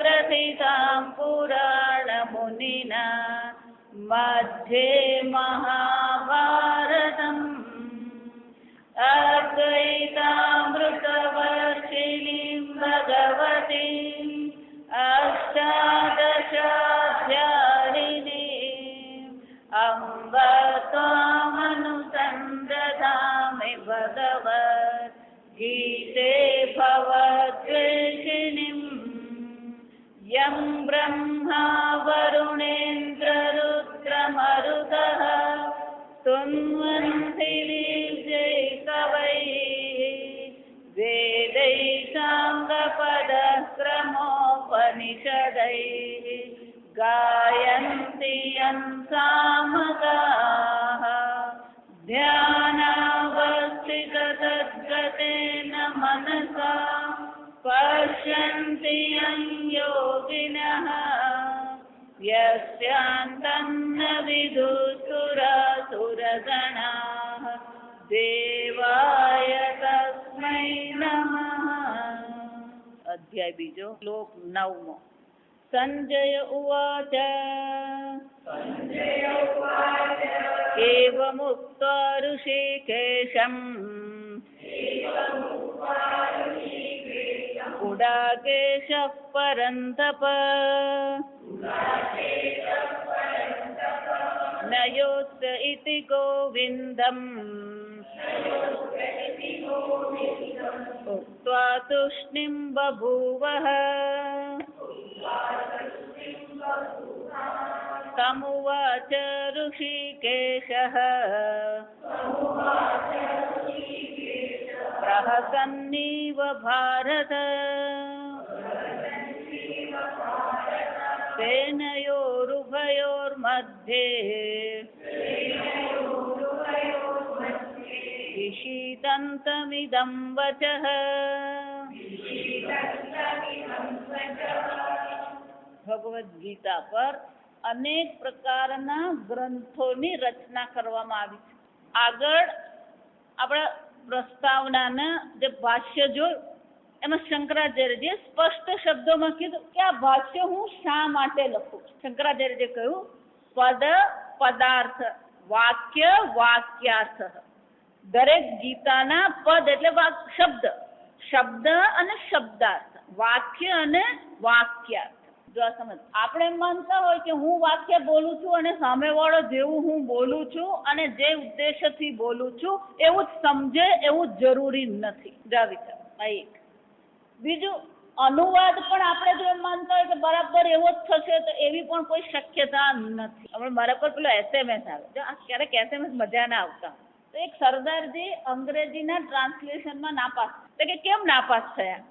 ग्रथितां पुराणमुनिना मध्ये महाभारतम् अद्वैतामृतवर्षिणीं भगवतीम् अष्टादशाध्यायिनीम् अम्ब त्वामनुसन्दधामि भगवद्गीते भवद्वेषिणीम् यं ब्रह्मा वरुणेन्द्ररुद्रमरुतः स्तुवन्ति निर्जैकवैः वेदैः साङ्गपदक्रमोपनिषदैः गायन्ति यं सामगाः ध्यानावस्थिततद्गतेन मनसा पश्यन्ति यं योगिनः यस्यान्तं न विदुःसुरासुरगणाः देवाय तस्मै नमः। अध्याय बीजो श्लोक 9 संजय उवाच एवमुक्त्वा ऋषिकेशम् गुडाकेशः परन्तप न योत्स इति गोविन्दम् उक्त्वा तूष्णीं बभूवः तमुवाच ऋषिकेशः प्रहसन्नीव भारत सेनयोरुभयोर्मध्ये ईशितन्तमिदं वचः ભગવદ્ ગીતા પર અનેક પ્રકારના ગ્રંથોની રચના કરવામાં આવી છે. આગળ આપણા પ્રસ્તાવનાના જે ભાષ્ય જોયું એમાં શંકરાચાર્યજીએ સ્પષ્ટ શબ્દોમાં કીધું કે આ ભાષ્ય હું શા માટે લખું છું. શંકરાચાર્યજીએ કહ્યું પદ પદાર્થ વાક્ય વાક્યાર્થ. દરેક ગીતાના પદ એટલે શબ્દ, શબ્દ અને શબ્દાર્થ, વાક્ય અને વાક્યાર્થ. જો આ સમજ આપણે એમ માનતા હોય કે હું વાક્ય બોલું છું અને સામેવાળો જેવું હું બોલું છું અને જે ઉદ્દેશથી બોલું છું એવું જ સમજે એવું જરૂરી નથી. એક બીજું અનુવાદ પણ આપણે જો એમ માનતા હોય કે બરાબર એવો જ થશે તો એવી પણ કોઈ શક્યતા નથી. આપણે મારા પર પેલો SMS આવે, જો આ ક્યારેક SMS મજા ના આવતા. તો એક સરદારજી અંગ્રેજીના ટ્રાન્સલેશનમાં નાપાસ, તો કે કેમ નાપાસ થયા?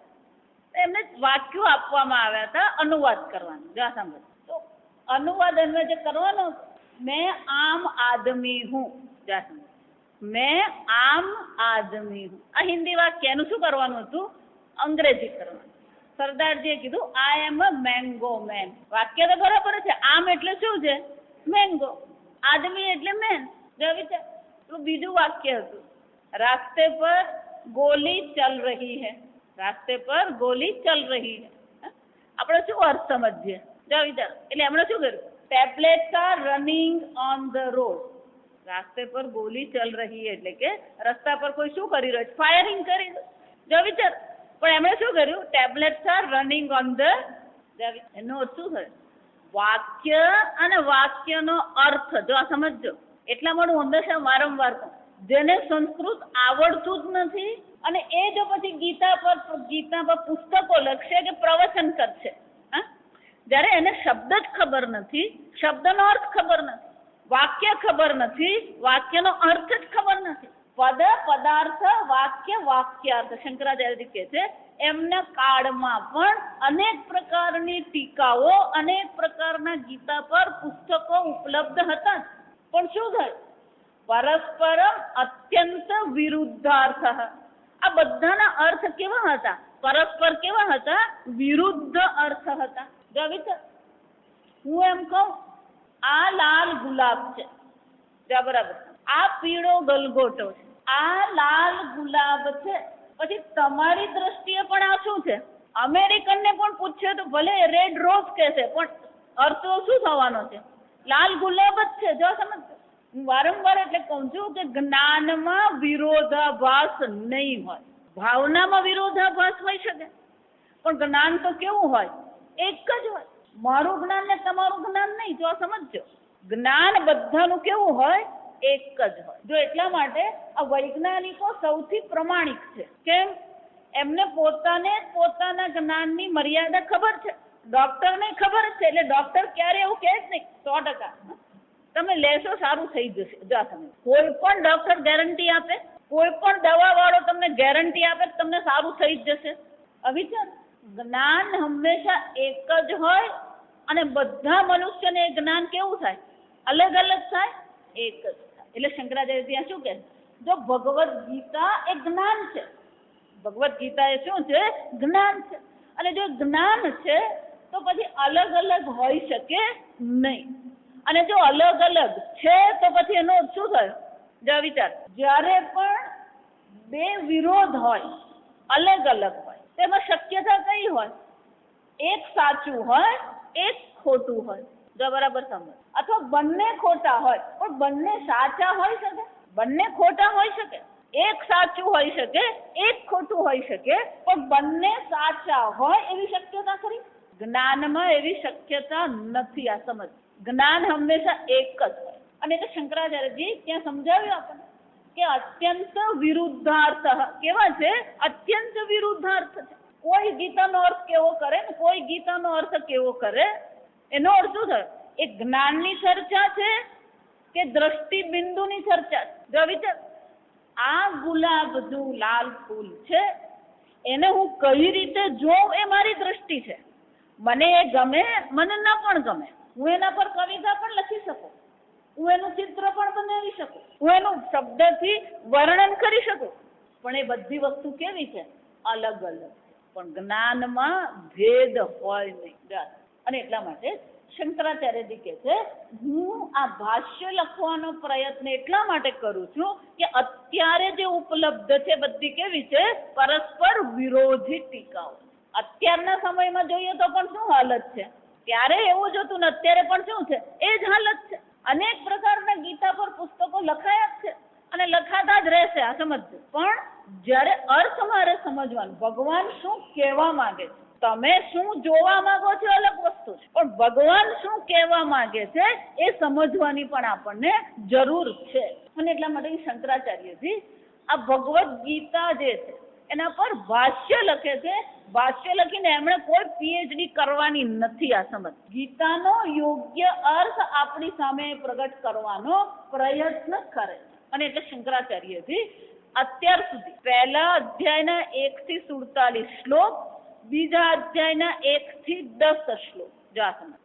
એમને વાક્યો આપવામાં આવ્યા હતા અનુવાદ કરવાનું. જો સાંભળો તો અનુવાદ એમને જે કરવાનો, મેં આમ આદમી હું. મેં આમ આદમી હું. આ હિન્દી વાક્ય એનું શું કરવાનું હતું? અંગ્રેજી કરવાનું. સરદારજીએ કીધું આઈ એમ અ મેંગો મેન. વાક્ય તો બરાબર છે. આમ એટલે શું છે? મેંગો. આદમી એટલે મેન. જો વિચાર બીજું વાક્ય હતું રાસ્તે પર ગોલી ચલ રહી હૈ. રાસ્તે પર ગોલી ચલ રહી હૈ. આપણે શું અર્થ સમજીએ? જો વિચાર એટલે એમણે શું કર્યું? Tablets are running on the road. રાસ્તે પર ગોલી ચલ રહી હૈ એટલે કે રસ્તા પર કોઈ શું કરી રહ્યો છે? ફાયરિંગ કરી. જો વિચાર પણ એમણે શું કર્યું? Tablets are running on the. એનો અર્થ શું થયો? વાક્ય અને વાક્યનો અર્થ જો આ સમજજો. એટલા માટે હું હંમેશા વારંવાર કહું, જેને સંસ્કૃત આવડતું જ નથી અને એ જો પછી ગીતા પર પુસ્તકો લખશે કે પ્રવચન કરશે, જ્યારે એને શબ્દ જ ખબર નથી, શબ્દનો અર્થ ખબર નથી, વાક્ય ખબર નથી, વાક્યનો અર્થ જ ખબર નથી, પદ પદાર્થ વાક્ય વાક્યાર્થ. શંકરાચાર્યજી કહે છે એમના કાળમાં પણ અનેક પ્રકારની ટીકાઓ, અનેક પ્રકારના ગીતા પર પુસ્તકો ઉપલબ્ધ હતા. પણ શું થાય? પરસ્પરમ અત્યંત વિરુદ્ધાર્થ. આ બધાના અર્થ કેવા હતા? પરસ્પર કેવા હતા? વિરુદ્ધ અર્થ હતા. જો વિચાર હું એમ કહું આ લાલ ગુલાબ છે, બરાબર, આ પીળો ગલગોટો છે, આ લાલ ગુલાબ છે, પછી તમારી દ્રષ્ટિએ પણ આ શું છે? અમેરિકનને પણ પૂછે તો ભલે રેડ રોઝ કહેશે, પણ અર્થ શું થવાનો છે? લાલ ગુલાબ જ છે. જો સમજ, હું વારંવાર એટલે કહું છું કે જ્ઞાનમાં વિરોધાભાસ નહીં હોય. ભાવનામાં વિરોધાભાસ હોઈ શકે, પણ જ્ઞાન તો કેવું હોય? એક જ હોય. મારું જ્ઞાન ને તમારું જ્ઞાન નહીં. જો સમજો, જ્ઞાન બધાનું કેવું હોય? એક જ હોય. જો એટલા માટે આ વૈજ્ઞાનિકો સૌથી પ્રમાણિક છે. કેમ? એમને પોતાને પોતાના જ્ઞાનની મર્યાદા ખબર છે. ડોક્ટરને ખબર છે. એટલે ડોક્ટર ક્યારે એવું કહે જ નહીં 100% તમે લેશો સારું થઈ જશે. જા તમે, કોઈ પણ ડોક્ટર ગેરંટી આપે, કોઈ પણ દવા વાળો તમને ગેરંટી આપે કે તમને સારું થઈ જ જશે? અવિચાર. જ્ઞાન હંમેશા એક જ હોય, અને બધા મનુષ્યને એ જ્ઞાન કેવું થાય? અલગ અલગ થાય? એક જ થાય. એટલે શંકરાચાર્ય ત્યાં શું કહે? જો ભગવદ્ ગીતા એ જ્ઞાન છે, ભગવદ્ ગીતા એ શું છે? જ્ઞાન છે. અને જો જ્ઞાન છે તો પછી અલગ અલગ હોઈ શકે નહીં. અને જો અલગ અલગ છે તો પછી એનો શું થયો? જો વિચાર, જ્યારે પણ બે વિરોધ હોય, અલગ અલગ હોય, તેમાં શક્યતા કઈ હોય? એક સાચું હોય, એક ખોટું હોય. જો બરાબર સમજ. અથવા બંને ખોટા હોય પણ બંને સાચા હોઈ શકે, બંને ખોટા હોઈ શકે. એક સાચું હોઈ શકે, એક ખોટું હોઈ શકે, પણ બંને સાચા હોય એવી શક્યતા ખરી? જ્ઞાનમાં એવી શક્યતા નથી. આ સમજ. જ્ઞાન હંમેશા એક જ હોય. અને એટલે શંકરાચાર્યજી ત્યાં સમજાવ્યું આપણને કે અત્યંત વિરુદ્ધાર્થ. કેવા છે? અત્યંત વિરુદ્ધાર્થ છે. કોઈ ગીતાનો અર્થ કેવો કરે ને કોઈ ગીતાનો અર્થ કેવો કરે. એનો અર્થ શું થયો? એ જ્ઞાનની ચર્ચા છે કે દ્રષ્ટિ બિંદુની ચર્ચા છે? જો વિચાર, આ ગુલાબનું લાલ ફૂલ છે, એને હું કઈ રીતે જોઉં એ મારી દ્રષ્ટિ છે. મને એ ગમે, મને ન પણ ગમે. હું એના પર કવિતા પણ લખી શકું, હું એનું ચિત્ર પણ બનાવી શકું, હું એનું શબ્દથી વર્ણન કરી શકું, પણ એ બધી વસ્તુ કેવી છે? અલગ અલગ છે. પણ જ્ઞાનમાં ભેદ હોય નહીં. અને એટલા માટે શંકરાચાર્યજી કહે છે, હું આ ભાષ્ય લખવાનો પ્રયત્ન એટલા માટે કરું છું કે અત્યારે જે ઉપલબ્ધ છે બધી કેવી છે? પરસ્પર વિરોધી ટીકાઓ. અત્યારના સમયમાં જોઈએ તો પણ શું હાલત છે? ત્યારે એવું જ હતું ને અત્યારે પણ શું છે? એ જ હાલત છે. અનેક પ્રકારના ગીતા પર પુસ્તકો લખાયા જ છે અને લખાતા જ રહેશે. આ સમજજો. પણ જ્યારે અર્થ મારે સમજવાનું, ભગવાન શું કહેવા માંગે છે, તમે શું જોવા માંગો છો અલગ વસ્તુ છે, પણ ભગવાન શું કહેવા માંગે છે એ સમજવાની પણ આપણને જરૂર છે. અને એટલા માટે શંકરાચાર્યજી આ ભગવદ્ ગીતા જે છે એના પર ભાષ્ય લખે છે. ભાષ્ય લખીને એમણે કોઈ પીએચડી કરવાની નથી. આ સમજ. ગીતાનો યોગ્ય અર્થ આપણી સામે પ્રગટ કરવાનો પ્રયત્ન કરે છે. અને એટલે શંકરાચાર્યજી અત્યાર સુધી પહેલા અધ્યાયના 1 થી 47 શ્લોક, બીજા અધ્યાયના 1 થી 10 શ્લોક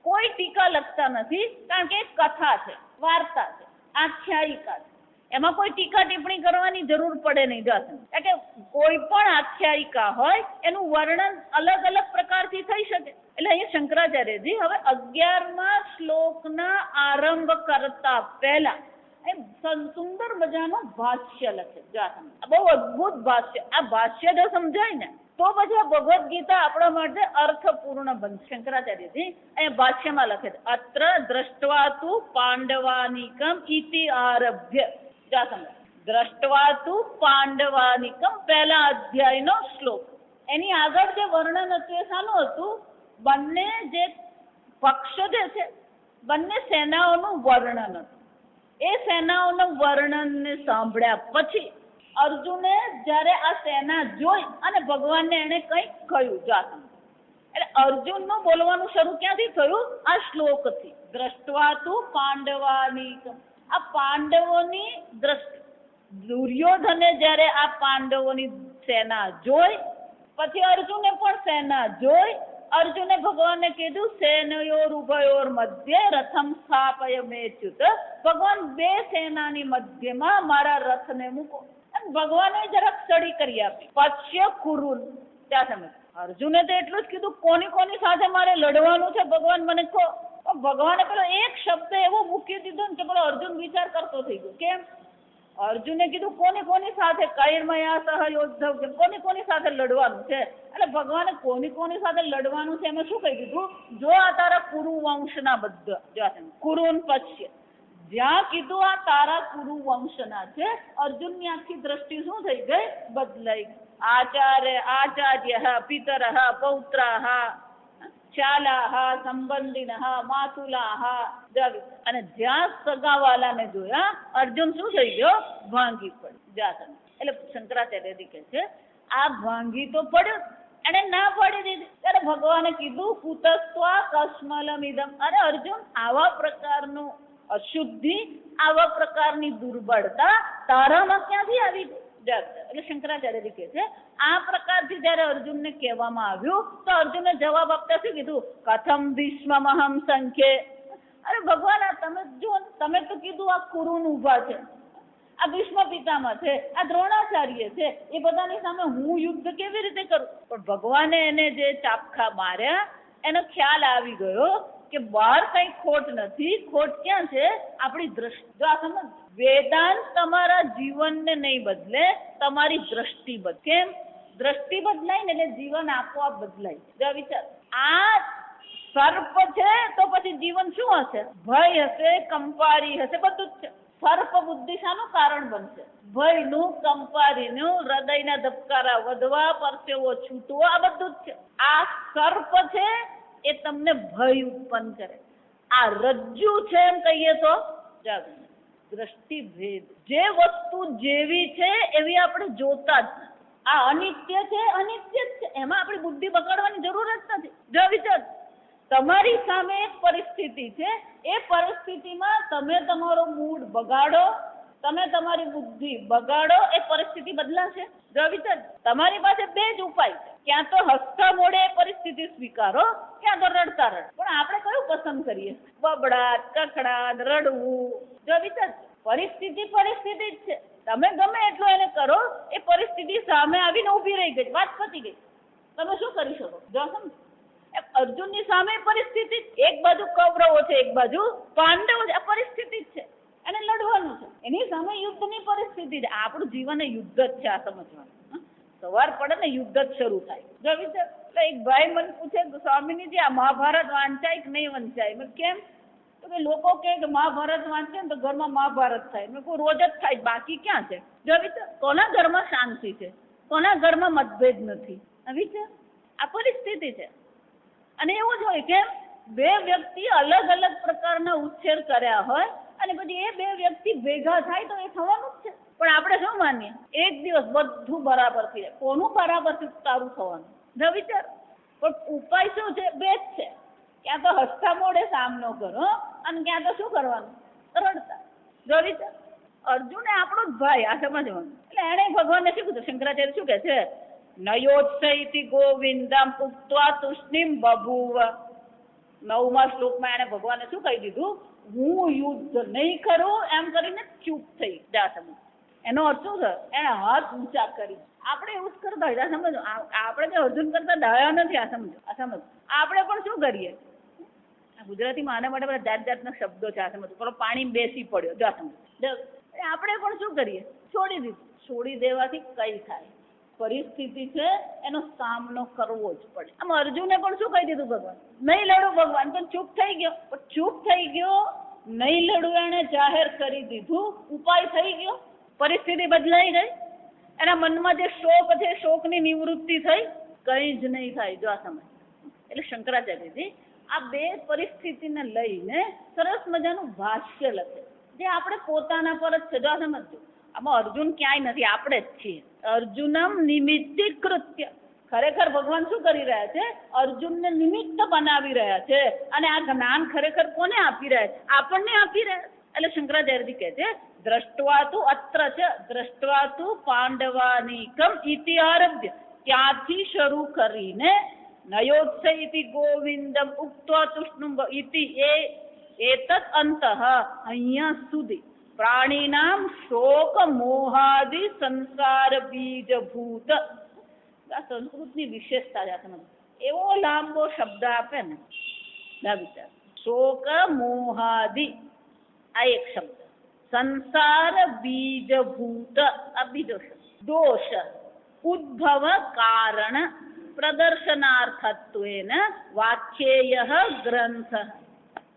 કોઈ ટીકા લખતા નથી. કારણ કે કથા છે, વાર્તા છે, આખ્યાયિકા છે. એમાં કોઈ ટીકા ટિપ્પણી કરવાની જરૂર પડે નહીં. કારણ કે કોઈ પણ આખ્યાયિકા હોય એનું વર્ણન અલગ અલગ પ્રકારથી થઈ શકે. એટલે અહીંયા શંકરાચાર્યજી હવે 11મા શ્લોકના આરંભ કરતા પહેલા સુંદર મજાનું ભાષ્ય લખે. બહુ અદભુત ભાષ્ય. આ ભાષ્ય જો સમજાય ને તો પછી આ ભગવદ્ ગીતા આપણા માટે અર્થપૂર્ણ બનશે. શંકરાચાર્યજી અહીંયા ભાષ્યમાં લખે છે, અત્ર દ્રષ્ટવા તુ પાંડવાનિકમ ઇતિ આરભ્ય. દ્રષ્ટવા તુ પાંડવાનિકમ પહેલા અધ્યાયનો શ્લોક. એની આગળ જે વર્ણન હતું એ શાનું હતું? બંને જે પક્ષ જે છે, બંને સેનાઓનું વર્ણન હતું. એ સેનાઓનું વર્ણનને સાંભળ્યા પછી અર્જુને જ્યારે આ સેના જોઈ અને ભગવાનને એને કંઈક કહ્યું. એટલે અર્જુનનું બોલવાનું શરૂ ક્યાંથી થયું? આ શ્લોકથી. દ્રષ્ટવા તુ પાંડવાનિકમ. આ પાંડવોની દ્રષ્ટિ. દુર્યોધને જ્યારે આ પાંડવોની સેના જોઈ, પછી અર્જુને પણ સેના જોઈ. અર્જુને ભગવાનને કીધું, સેનયોર ઉભયોર મધ્યે રથમ સ્થાપય મેચ્યુત. ભગવાન બે સેનાની મધ્યમાં મારા રથને મૂકો. અને ભગવાને જરાક સ્ટડી કરી આપી. પશ્ય કુરુન. ત્યાં સમજ. અર્જુને તો એટલું જ કીધું, કોની કોની સાથે મારે લડવાનું છે ભગવાન મને કહો. ભગવાને પેલો એક શબ્દ એવો મૂકી દીધો ને કે પેલો અર્જુન વિચાર કરતો થઈ ગયો. કેમ? અર્જુને કીધું કોની સાથે કૈર્મયા સહયોદ્ધવ કે કોની સાથે લડવાનું છે. એટલે ભગવાને કોની સાથે લડવાનું છે એમાં શું કહી દીધું, જો આ તારા કુરુ વંશના બધા કુરુન પશ્ય, જ્યાં કીધું આ તારા કુરુ વંશના છે, અર્જુનની આખી દ્રષ્ટિ શું થઈ ગઈ, બદલાઈ ગઈ. આચાર્ય પિતરઃ પૌત્રઃ શાલાહ સંબંધિનઃ માતુલાહ, અને જ્યાં સગાવાલાને જોયા અર્જુન શું થઈ ગયો, ભાંગી પડ્યો. એટલે શંકરાચાર્ય કહે છે આ ભાંગી તો પડ્યો, એને ના પાડી દીધી. ત્યારે ભગવાને કીધું કુતસ્ત્વા કસ્મલમિદમ, અરે અર્જુન આવા પ્રકારનું અશુદ્ધિ, આવા પ્રકારની દુર્બળતા તારામાં ક્યાંથી આવી ગઈ. એટલે શંકરાચાર્ય કહે છે આ પ્રકારથી જયારે અર્જુનને કહેવામાં આવ્યું તો અર્જુને જવાબ આપતા શું કીધું, કથમ ભીષ્મમહં સંખ્યે. અરે ભગવાન આ તમે જો, તમે તો કીધું આ કુરુન ઉભા છે, આ ભીષ્મ પિતામહ છે, આ દ્રોણાચાર્ય છે, એ બધાની સામે હું યુદ્ધ કેવી રીતે કરું. પણ ભગવાને એને જે ચાપખા માર્યા એનો ખ્યાલ આવી ગયો કે બહાર કઈ ખોટ નથી, ખોટ ક્યાં છે, આપણી દ્રષ્ટિ. જો આ સમજ, વેદાંત તમારા જીવનને નહીં બદલે, તમારી દ્રષ્ટિ બદલે. કેમ? દ્રષ્ટિ બદલાય ને એટલે જીવન આપોઆપ બદલાય. જો વિચાર, આ સર્પ છે તો પછી જીવન શું હશે, ભય હશે, કંપારી હશે, બધું જ છે. સર્પ બુદ્ધિ શાનું કારણ બનશે, ભયનું, કંપારીનું, હૃદયના ધબકારા વધવા, પરસેવો છૂટવો, આ બધું જ છે. આ સર્પ છે એ તમને ભય ઉત્પન્ન કરે. આ રજ્જુ છે એમ કહીએ તો દ્રષ્ટિ ભેદ, જે વસ્તુ જેવી છે એવી આપણે જોતા જ નથી. આ અનિત્ય છે, અનિત્ય જ છે, એમાં આપણી બુદ્ધિ બગાડવાની જરૂર જ નથી. જો વિચાર, તમારી સામે એક પરિસ્થિતિ છે, એ પરિસ્થિતિમાં તમે તમારો મૂડ બગાડો, તમે તમારી બુદ્ધિ બગાડો, એ પરિસ્થિતિ બદલાશે. જો વિચાર, તમારી પાસે બે જ ઉપાય છે, ક્યાં તો હસતા મોડે એ પરિસ્થિતિ સ્વીકારો, ક્યાં તો રડતા રડ. પણ આપણે કયું પસંદ કરીએ, બબડાટ, કકડાટ, રડવું. જો વિચાર, પરિસ્થિતિ જ છે, તમે ગમે એટલું એને કરો, એ પરિસ્થિતિ સામે આવીને ઉભી રહી ગઈ, વાત પતી ગઈ, તમે શું કરી શકો. જો સમજ, અર્જુનની સામે પરિસ્થિતિ, એક બાજુ કૌરવો છે, એક બાજુ પાંડવો છે, આ પરિસ્થિતિ જ છે, એને લડવાનું છે, એની સામે યુદ્ધની પરિસ્થિતિ છે. આપણું જીવન યુદ્ધ જ છે, આ સમજવાનું. સવાર પડે ને યુદ્ધ જ શરૂ થાય. જો વિચાર, એક ભાઈ મને પૂછે, સ્વામીજી આ મહાભારત વાંચાય કે નહીં વંચાય? મેં કેમ? તો કે લોકો કે મહાભારત વાંચે ને તો ઘરમાં મહાભારત થાય. મેં કોઈ રોજ જ થાય, બાકી ક્યાં છે? જો વિચાર, કોના ઘરમાં શાંતિ છે, કોના ઘરમાં મતભેદ નથી. વિચાર, આ પરિસ્થિતિ છે. અને એવું જ હોય કે બે વ્યક્તિ અલગ અલગ પ્રકારના ઉછેર કર્યા હોય અને પછી એ બે વ્યક્તિ ભેગા થાય તો એ થવાનું જ છે. પણ આપણે શું માનીએ, એક દિવસ બધું બરાબર થઈ જાય. કોનું બરાબર સારું થવાનું? જો વિચાર, પણ ઉપાય શું છે? બે જ છે, ક્યાં તો હસતા મોડે સામનો કરો અને ક્યાં તો શું કરવાનું, રડતા. જો વિચાર, અર્જુન એ આપણો જ ભાઈ, આ સમજવાનું. એટલે એને ભગવાનને શું કીધું, શંકરાચાર્ય શું કે છે, નયોત્સૈતિ ગોવિંદમ ઉક્ત્વા તુષ્ણિમ બભૂવ. 9મા શ્લોકમાં એને ભગવાને શું કહી દીધું, હું યુદ્ધ નહીં કરું એમ કરીને ચૂપ થઈ જા. સમજ, એનો અર્થ શું થયો, એને હાથ ઊંચા કરી. આપણે એવું જ કરતા હોય, સમજો, આપણે જે અર્જુન કરતા ડાયા નથી. આ સમજો, આપણે પણ શું કરીએ, ગુજરાતીમાં આના માટે બધા જાતના શબ્દો છે. આ સમજો, પેલો પાણી બેસી પડ્યો, જો સમજો, આપણે પણ શું કરીએ, છોડી દીધું. છોડી દેવાથી કઈ થાય, પરિસ્થિતિ છે એનો સામનો કરવો જ પડે. આમ અર્જુને પણ શું કહી દીધું, ભગવાન નહીં લડું. ભગવાન તો ચૂપ થઈ ગયો, નહીં લડું એને જાહેર કરી દીધું, ઉપાય થઈ ગયો, પરિસ્થિતિ બદલાઈ ગઈ, એના મનમાં જે શોક છે શોકની નિવૃત્તિ થઈ, કઈ જ નહીં થાય. જો આ સમય, એટલે શંકરાચાર્યજી આ બે પરિસ્થિતિને લઈને સરસ મજાનું ભાષ્ય લખે, જે આપણે પોતાના પર જ છે. જો આ સમજો, આમાં અર્જુન ક્યાંય નથી, આપણે જ છીએ. અર્જુનમ નિમિત્તીકૃત્ય, ખરેખર ભગવાન શું કરી રહ્યા છે, અર્જુનને નિમિત્ત બનાવી રહ્યા છે. અને આ જ્ઞાન ખરેખર કોને આપી રહ્યા છે, આપણને આપી રહ્યા છે. એટલે શંકરાચાર્યજી કહે છે, દ્રષ્ટવા તુ અત્ર છે, દ્રષ્ટવા તુ પાંડવાનીકમ ઇતિ આરભ્ય, ત્યાંથી શરૂ કરીને નયોત્સૈતિ ગોવિંદમ ઉક્ત્વા તુષ્ણુમ ઇતિ એતત અંતઃ, અહીંયા સુધી પ્રાણીનામ શોક મોહાદિ સંસાર બીજભૂત. આ સંસ્કૃતની વિશેષતા છે. સમજ, એવો લાંબો શબ્દ આપે ને, વિચાર, શોક મોહાદિ, આ એક શબ્દ. સંસાર બીજભૂત આ બીજો શબ્દ દોષ ઉદ્ભવ કારણ પ્રદર્શનાર્થત્વેન વાક્યેય ગ્રંથ.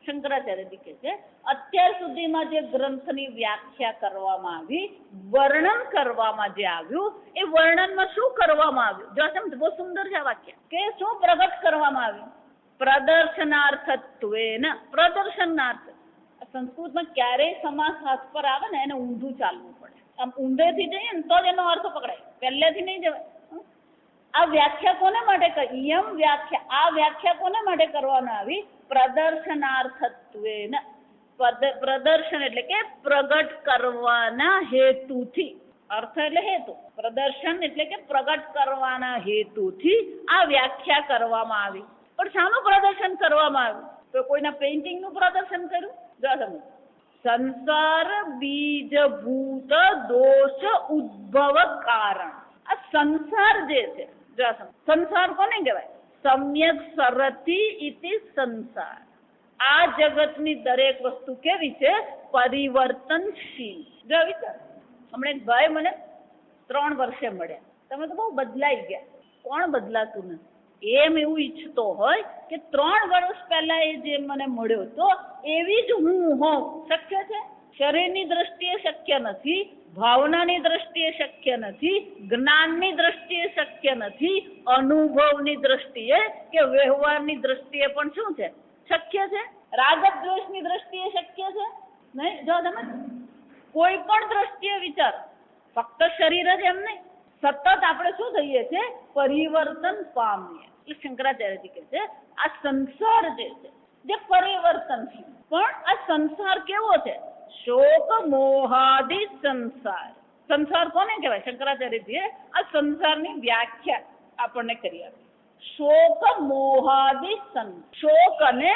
શંકરાચાર્યજી કહે છે અત્યાર સુધીમાં જે ગ્રંથની વ્યાખ્યા કરવામાં આવી, વર્ણન કરવામાં જે આવ્યું, એ વર્ણનમાં શું કરવામાં આવ્યું? જો સમજ, બહુ સુંદર છે આ વાક્ય કે શું પ્રગટ કરવામાં આવ્યું? પ્રદર્શનાર્થત્વેન. પ્રદર્શનાર્થ સંસ્કૃતમાં ક્યારેય સમાસ હાથ પર આવે ને એને ઊંધું ચાલવું પડે. આમ ઊંધેથી જઈએ ને તો જ એનો અર્થ પકડાય, પહેલેથી નહીં જવાય. આ વ્યાખ્યા કોને માટે કરી? આ વ્યાખ્યા કોને માટે કરવામાં આવી? પ્રદર્શનાર્થત્વેન. પ્રદર્શન એટલે કે પ્રગટ કરવાના હેતુથી. અર્થ એટલે હેતુ. પ્રદર્શન એટલે કે પ્રગટ કરવાના હેતુથી આ વ્યાખ્યા કરવામાં આવી. પણ શાનું પ્રદર્શન કરવામાં આવ્યું? તો કોઈના પેઇન્ટિંગનું પ્રદર્શન કર્યું? જો સમજ, સંસાર બીજભૂત દોષ ઉદ્ભવ કારણ. આ સંસાર જે છે, જો સમજ, સંસાર કોને કહેવાય? સમ્યક સરતી ઇતિ સંસાર. આ જગતની દરેક વસ્તુ કેવી છે? પરિવર્તનશીલ. જો વિચાર, હમણાં એક ભાઈ મને 3 વર્ષે મળ્યા. તમે તો બહુ બદલાઈ ગયા. કોણ બદલાતું નથી? એમ એવું ઈચ્છતો હોય કે 3 વર્ષ પહેલા એ જે મને મળ્યો તો એવી જ હું હોઉં. શક્ય છે? શરીરની દ્રષ્ટિએ શક્ય નથી, ભાવનાની દ્રષ્ટિએ શક્ય નથી, જ્ઞાનની દ્રષ્ટિએ શક્ય નથી, અનુભવની દ્રષ્ટિએ કે વ્યવહારની દ્રષ્ટિએ પણ શું છે? શક્ય છે. રાગ દ્વેષની દ્રષ્ટિએ શક્ય છે નહીં. જો તમે કોઈ પણ દ્રષ્ટિએ વિચાર, ફક્ત શરીર જ એમ નહીં, સતત આપણે શું થઈએ છીએ? પરિવર્તન પામીએ. એટલે શંકરાચાર્યજી કહે છે આ સંસાર જે છે જે પરિવર્તનશીલ. પણ આ સંસાર કેવો છે? શોક મોહાદિ સંસાર. સંસાર કોને કહેવાય? શંકરાચાર્યજીએ આ સંસારની વ્યાખ્યા આપણને કરી આપી. શોક મોહાદિ શોક અને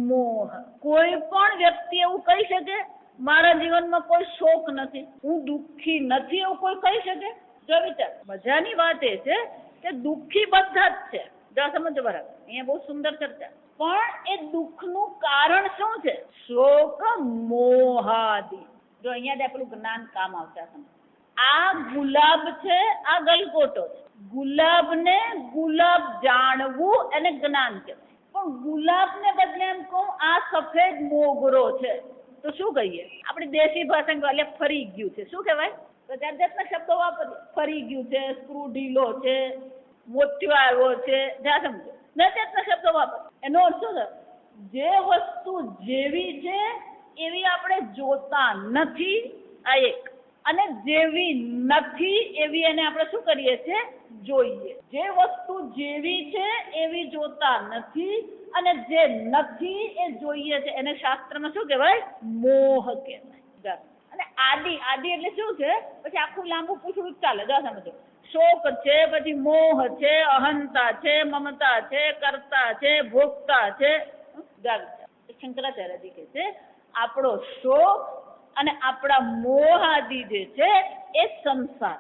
મોહ. કોઈ પણ વ્યક્તિ એવું કહી શકે મારા જીવનમાં કોઈ શોક નથી, હું દુઃખી નથી, એવું કોઈ કહી શકે? જો વિચાર, મજાની વાત એ છે કે દુઃખી બધા જ છે. જો સમજો બરાબર, અહીંયા બહુ સુંદર ચર્ચા. પણ એ દુઃખનું કારણ શું છે? શોક મોહાદિ. જો અહીંયા આપણું જ્ઞાન કામ આવશે. આ ગુલાબ છે, આ ગલગોટો છે. ગુલાબને ગુલાબ જાણવું એને જ્ઞાન કહેવાય. પણ ગુલાબને બદલે એમ કહું આ સફેદ મોગરો છે તો શું કહીએ? આપણી દેશી ભાષામાં એટલે ફરી ગયું છે. શું કહેવાય? તો જાત જાતના શબ્દો વાપરીએ. ફરી ગયું છે, સ્ક્રૂ ઢીલો છે, મોતિયો આવ્યો છે, જ્યાં સમજો જાત જાતના શબ્દો વાપરીએ. એનો અર્થ શું છે? જે વસ્તુ જેવી છે એવી આપણે જોતા નથી, આ એક. અને જેવી નથી એવી એને આપણે શું કરીએ છીએ? જોઈએ. જે વસ્તુ જેવી છે એવી જોતા નથી અને જે નથી એ જોઈએ છે, એને શાસ્ત્રમાં શું કહેવાય? મોહ કહેવાય. અને આદિ એટલે શું છે? પછી આખું લાંબુ પૂછડું ચાલે. જો સમજો, શોક છે, પછી મોહ છે, અહંતા છે, મમતા છે, કર્તા છે, ભોગતા છે. શંકરાચાર્યજી કહે છે આપણો શોક અને આપણા મોહ આદિ જે છે એ સંસાર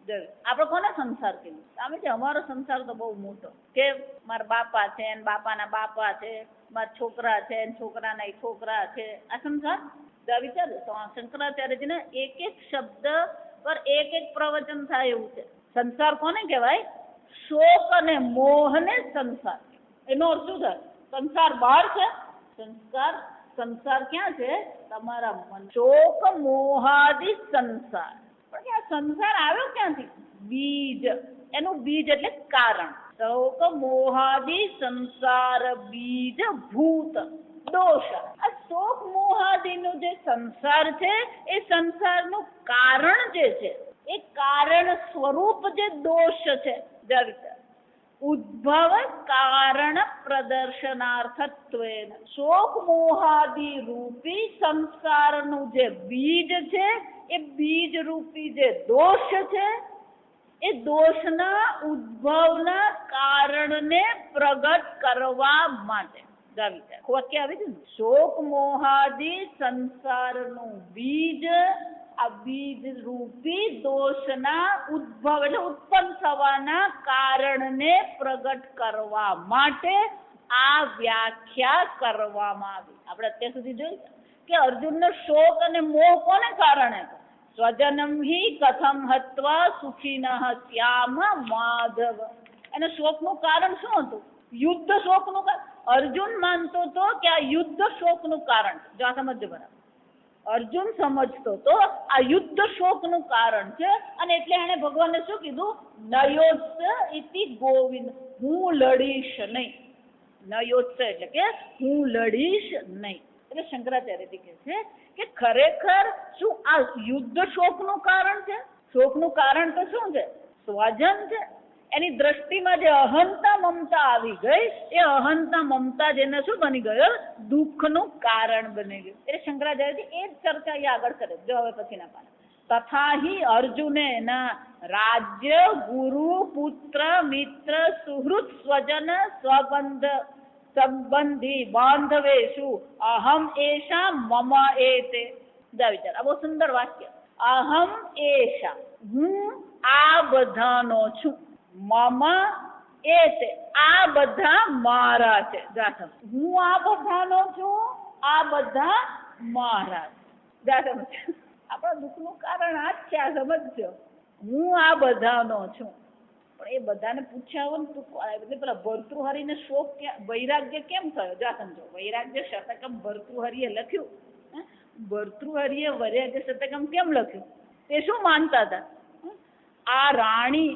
છે. આપણે કોને સંસાર કહીએ? આમે છે અમારો સંસાર તો બહુ મોટો, કે મારા બાપા છે ને બાપાના બાપા છે, મારા છોકરા છે ને છોકરાના છોકરા છે. આ સંસાર. વિચારો તો શંકરાચાર્યજીને એક એક શબ્દ પર એક એક પ્રવચન થાય એવું છે. સંસાર કોને કહેવાય? શોક અને મોહને સંસાર. એનો અર્થ શું થાય? સંસાર બહાર છે. સંસાર ક્યાં છે? તમારા મન. શોક મોહાદિ સંસાર. પણ આ સંસાર આવ્યો ક્યાંથી? બીજ. એનું બીજ એટલે કારણ. શોક મોહાદિ સંસાર બીજ ભૂત દોષ. આ શોક મોહાદિનું જે સંસાર છે એ સંસારનું કારણ જે છે એ કારણ સ્વરૂપ જે દોષ છે. ઉદ્ભવ કારણ પ્રદર્શનાર્થત્વેન શોક મોહાદિ રૂપી સંસ્કારનું જે બીજ છે એ બીજ રૂપી જે દોષ છે એ દોષના ઉદ્ભવના કારણને પ્રગટ કરવા માટે. વાક્ય આવી છે ને, શોક મોહાદિ સંસારનું બીજ, આ બીજ રૂપી દોષના ઉદ્ભવ એટલે ઉત્પન્ન થવાના કારણને પ્રગટ કરવા માટે આ વ્યાખ્યા કરવામાં આવી. આપણે અત્યાર સુધી જોઈ કે અર્જુનનો શોક અને મોહ કોને કારણે? સ્વજનમ હિ કથમ હત્વા સુખીનઃ શ્યામ માધવ. એને શોકનું કારણ શું હતું? યુદ્ધ શોકનું કારણ. અર્જુન માનતો હતો કે આ યુદ્ધ શોકનું કારણ છે. જો આ સમજજો બરાબર. અર્જુન સમજતો તો આ યુદ્ધ શોકનું કારણ છે, અને એટલે એને ભગવાનને શું કીધું? નયોત્સ ઇતિ ગોવિંદ, હું લડીશ નહીં. નયોત્સ એટલે કે હું લડીશ નહીં. એટલે શંકરાચાર્યજી કહે છે કે ખરેખર શું આ યુદ્ધ શોકનું કારણ છે? શોકનું કારણ તો શું છે? સ્વજન છે. એની દ્રષ્ટિમાં જે અહંતા મમતા આવી ગઈ, એ અહંતા મમતા જેને શું બની ગયો? દુઃખનું કારણ બની ગયું. એટલે શંકરાચાર્યજી એ જ ચર્ચા અહીંયા આગળ કરે. જો હવે પછીના પાના. તથા હિ અર્જુનેન રાજ્ય ગુરુ પુત્ર મિત્ર સુહૃત સ્વજન સ્વબંધ સંબંધી બાંધવેશુ અહમ એશા મમ એતે. જા વિચાર, આ બહુ સુંદર વાક્ય. અહમ એશા, હું આ બધાનો છું. મમ એતે, આ બધા મારા છે. જા, હું આ બધાનો છું, આ બધા મારા છે. જા સમજ. આપણા દુઃખનું કારણ આ જ છે. આ સમજજો. હું આ બધાનો છું. પણ એ બધાને પૂછ્યા હોય ને એટલે પેલા ભર્તૃહરિને શોક વૈરાગ્ય કેમ થયો? જા સમજો. વૈરાગ્ય શતકમ ભર્તૃહરિએ લખ્યું. ભર્તૃહરિએ વૈરાગ્ય શતકમ કેમ લખ્યું? તે શું માનતા હતા? આ રાણી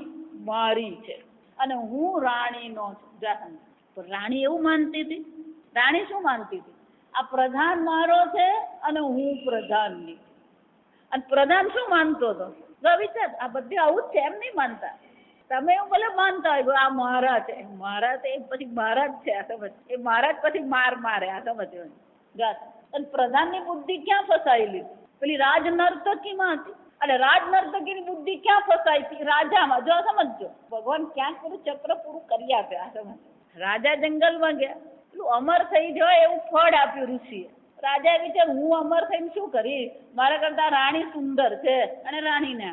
મારી છે અને હું રાણીનો છું. જા સમજો. પણ રાણી એવું માનતી હતી? રાણી શું માનતી હતી? આ પ્રધાન મારો છે અને હું પ્રધાનની. અને પ્રધાન શું માનતો હતો? વિચાર, આ બધું આવું જ છે. એમ નહીં માનતા. તમે એવું ભલે માનતા હોય આ મારા છે, મારા છે, પછી મારા જ છે. આ સમજ. એ મારા જ પછી માર મારે. આ સમજ. અને પ્રધાનની બુદ્ધિ ક્યાં ફસાયેલી? પેલી રાજ નર્તકીમાં હતી. અને રાજ નર્તકીની બુદ્ધિ ક્યાં ફસાઈ હતી? રાજામાં. જો સમજો, ભગવાન ક્યાંક પેલું ચક્ર પૂરું કરી આપે. આ સમજ. રાજા જંગલમાં ગયા, પેલું અમર થઈ જાય એવું ફળ આપ્યું ઋષિએ. રાજાએ વિચાર, હું અમર થઈને શું કરીશ? મારા કરતા રાણી સુંદર છે અને રાણીને.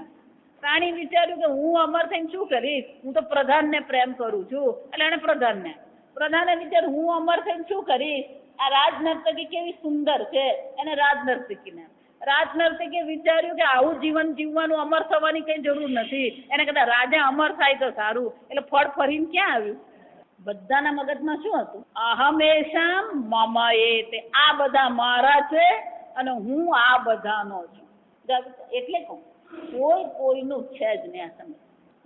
રાણી વિચાર્યું કે હું અમર થઈને શું કરીશ? હું તો પ્રધાનને પ્રેમ કરું છું. એટલે એને પ્રધાનને. પ્રધાને વિચાર, હું અમર થઈને શું કરીશ? આ રાજનર્તકી કેવી સુંદર છે, એને રાજનર્તકીને. રાજનર્તકે વિચાર્યું કે આવું જીવન જીવવાનું, અમર થવાની કઈ જરૂર નથી. એને કદાચ રાજા અમર થાય તો સારું. એટલે ફળ ફરીને ક્યાં આવ્યું? બધાના મગજમાં શું હતું? અહમેશામ મમ એતે, આ બધા મારા છે અને હું આ બધાનો છું. એટલે કહું, કોઈ કોઈનું છે જ નહીં. આ સમજ.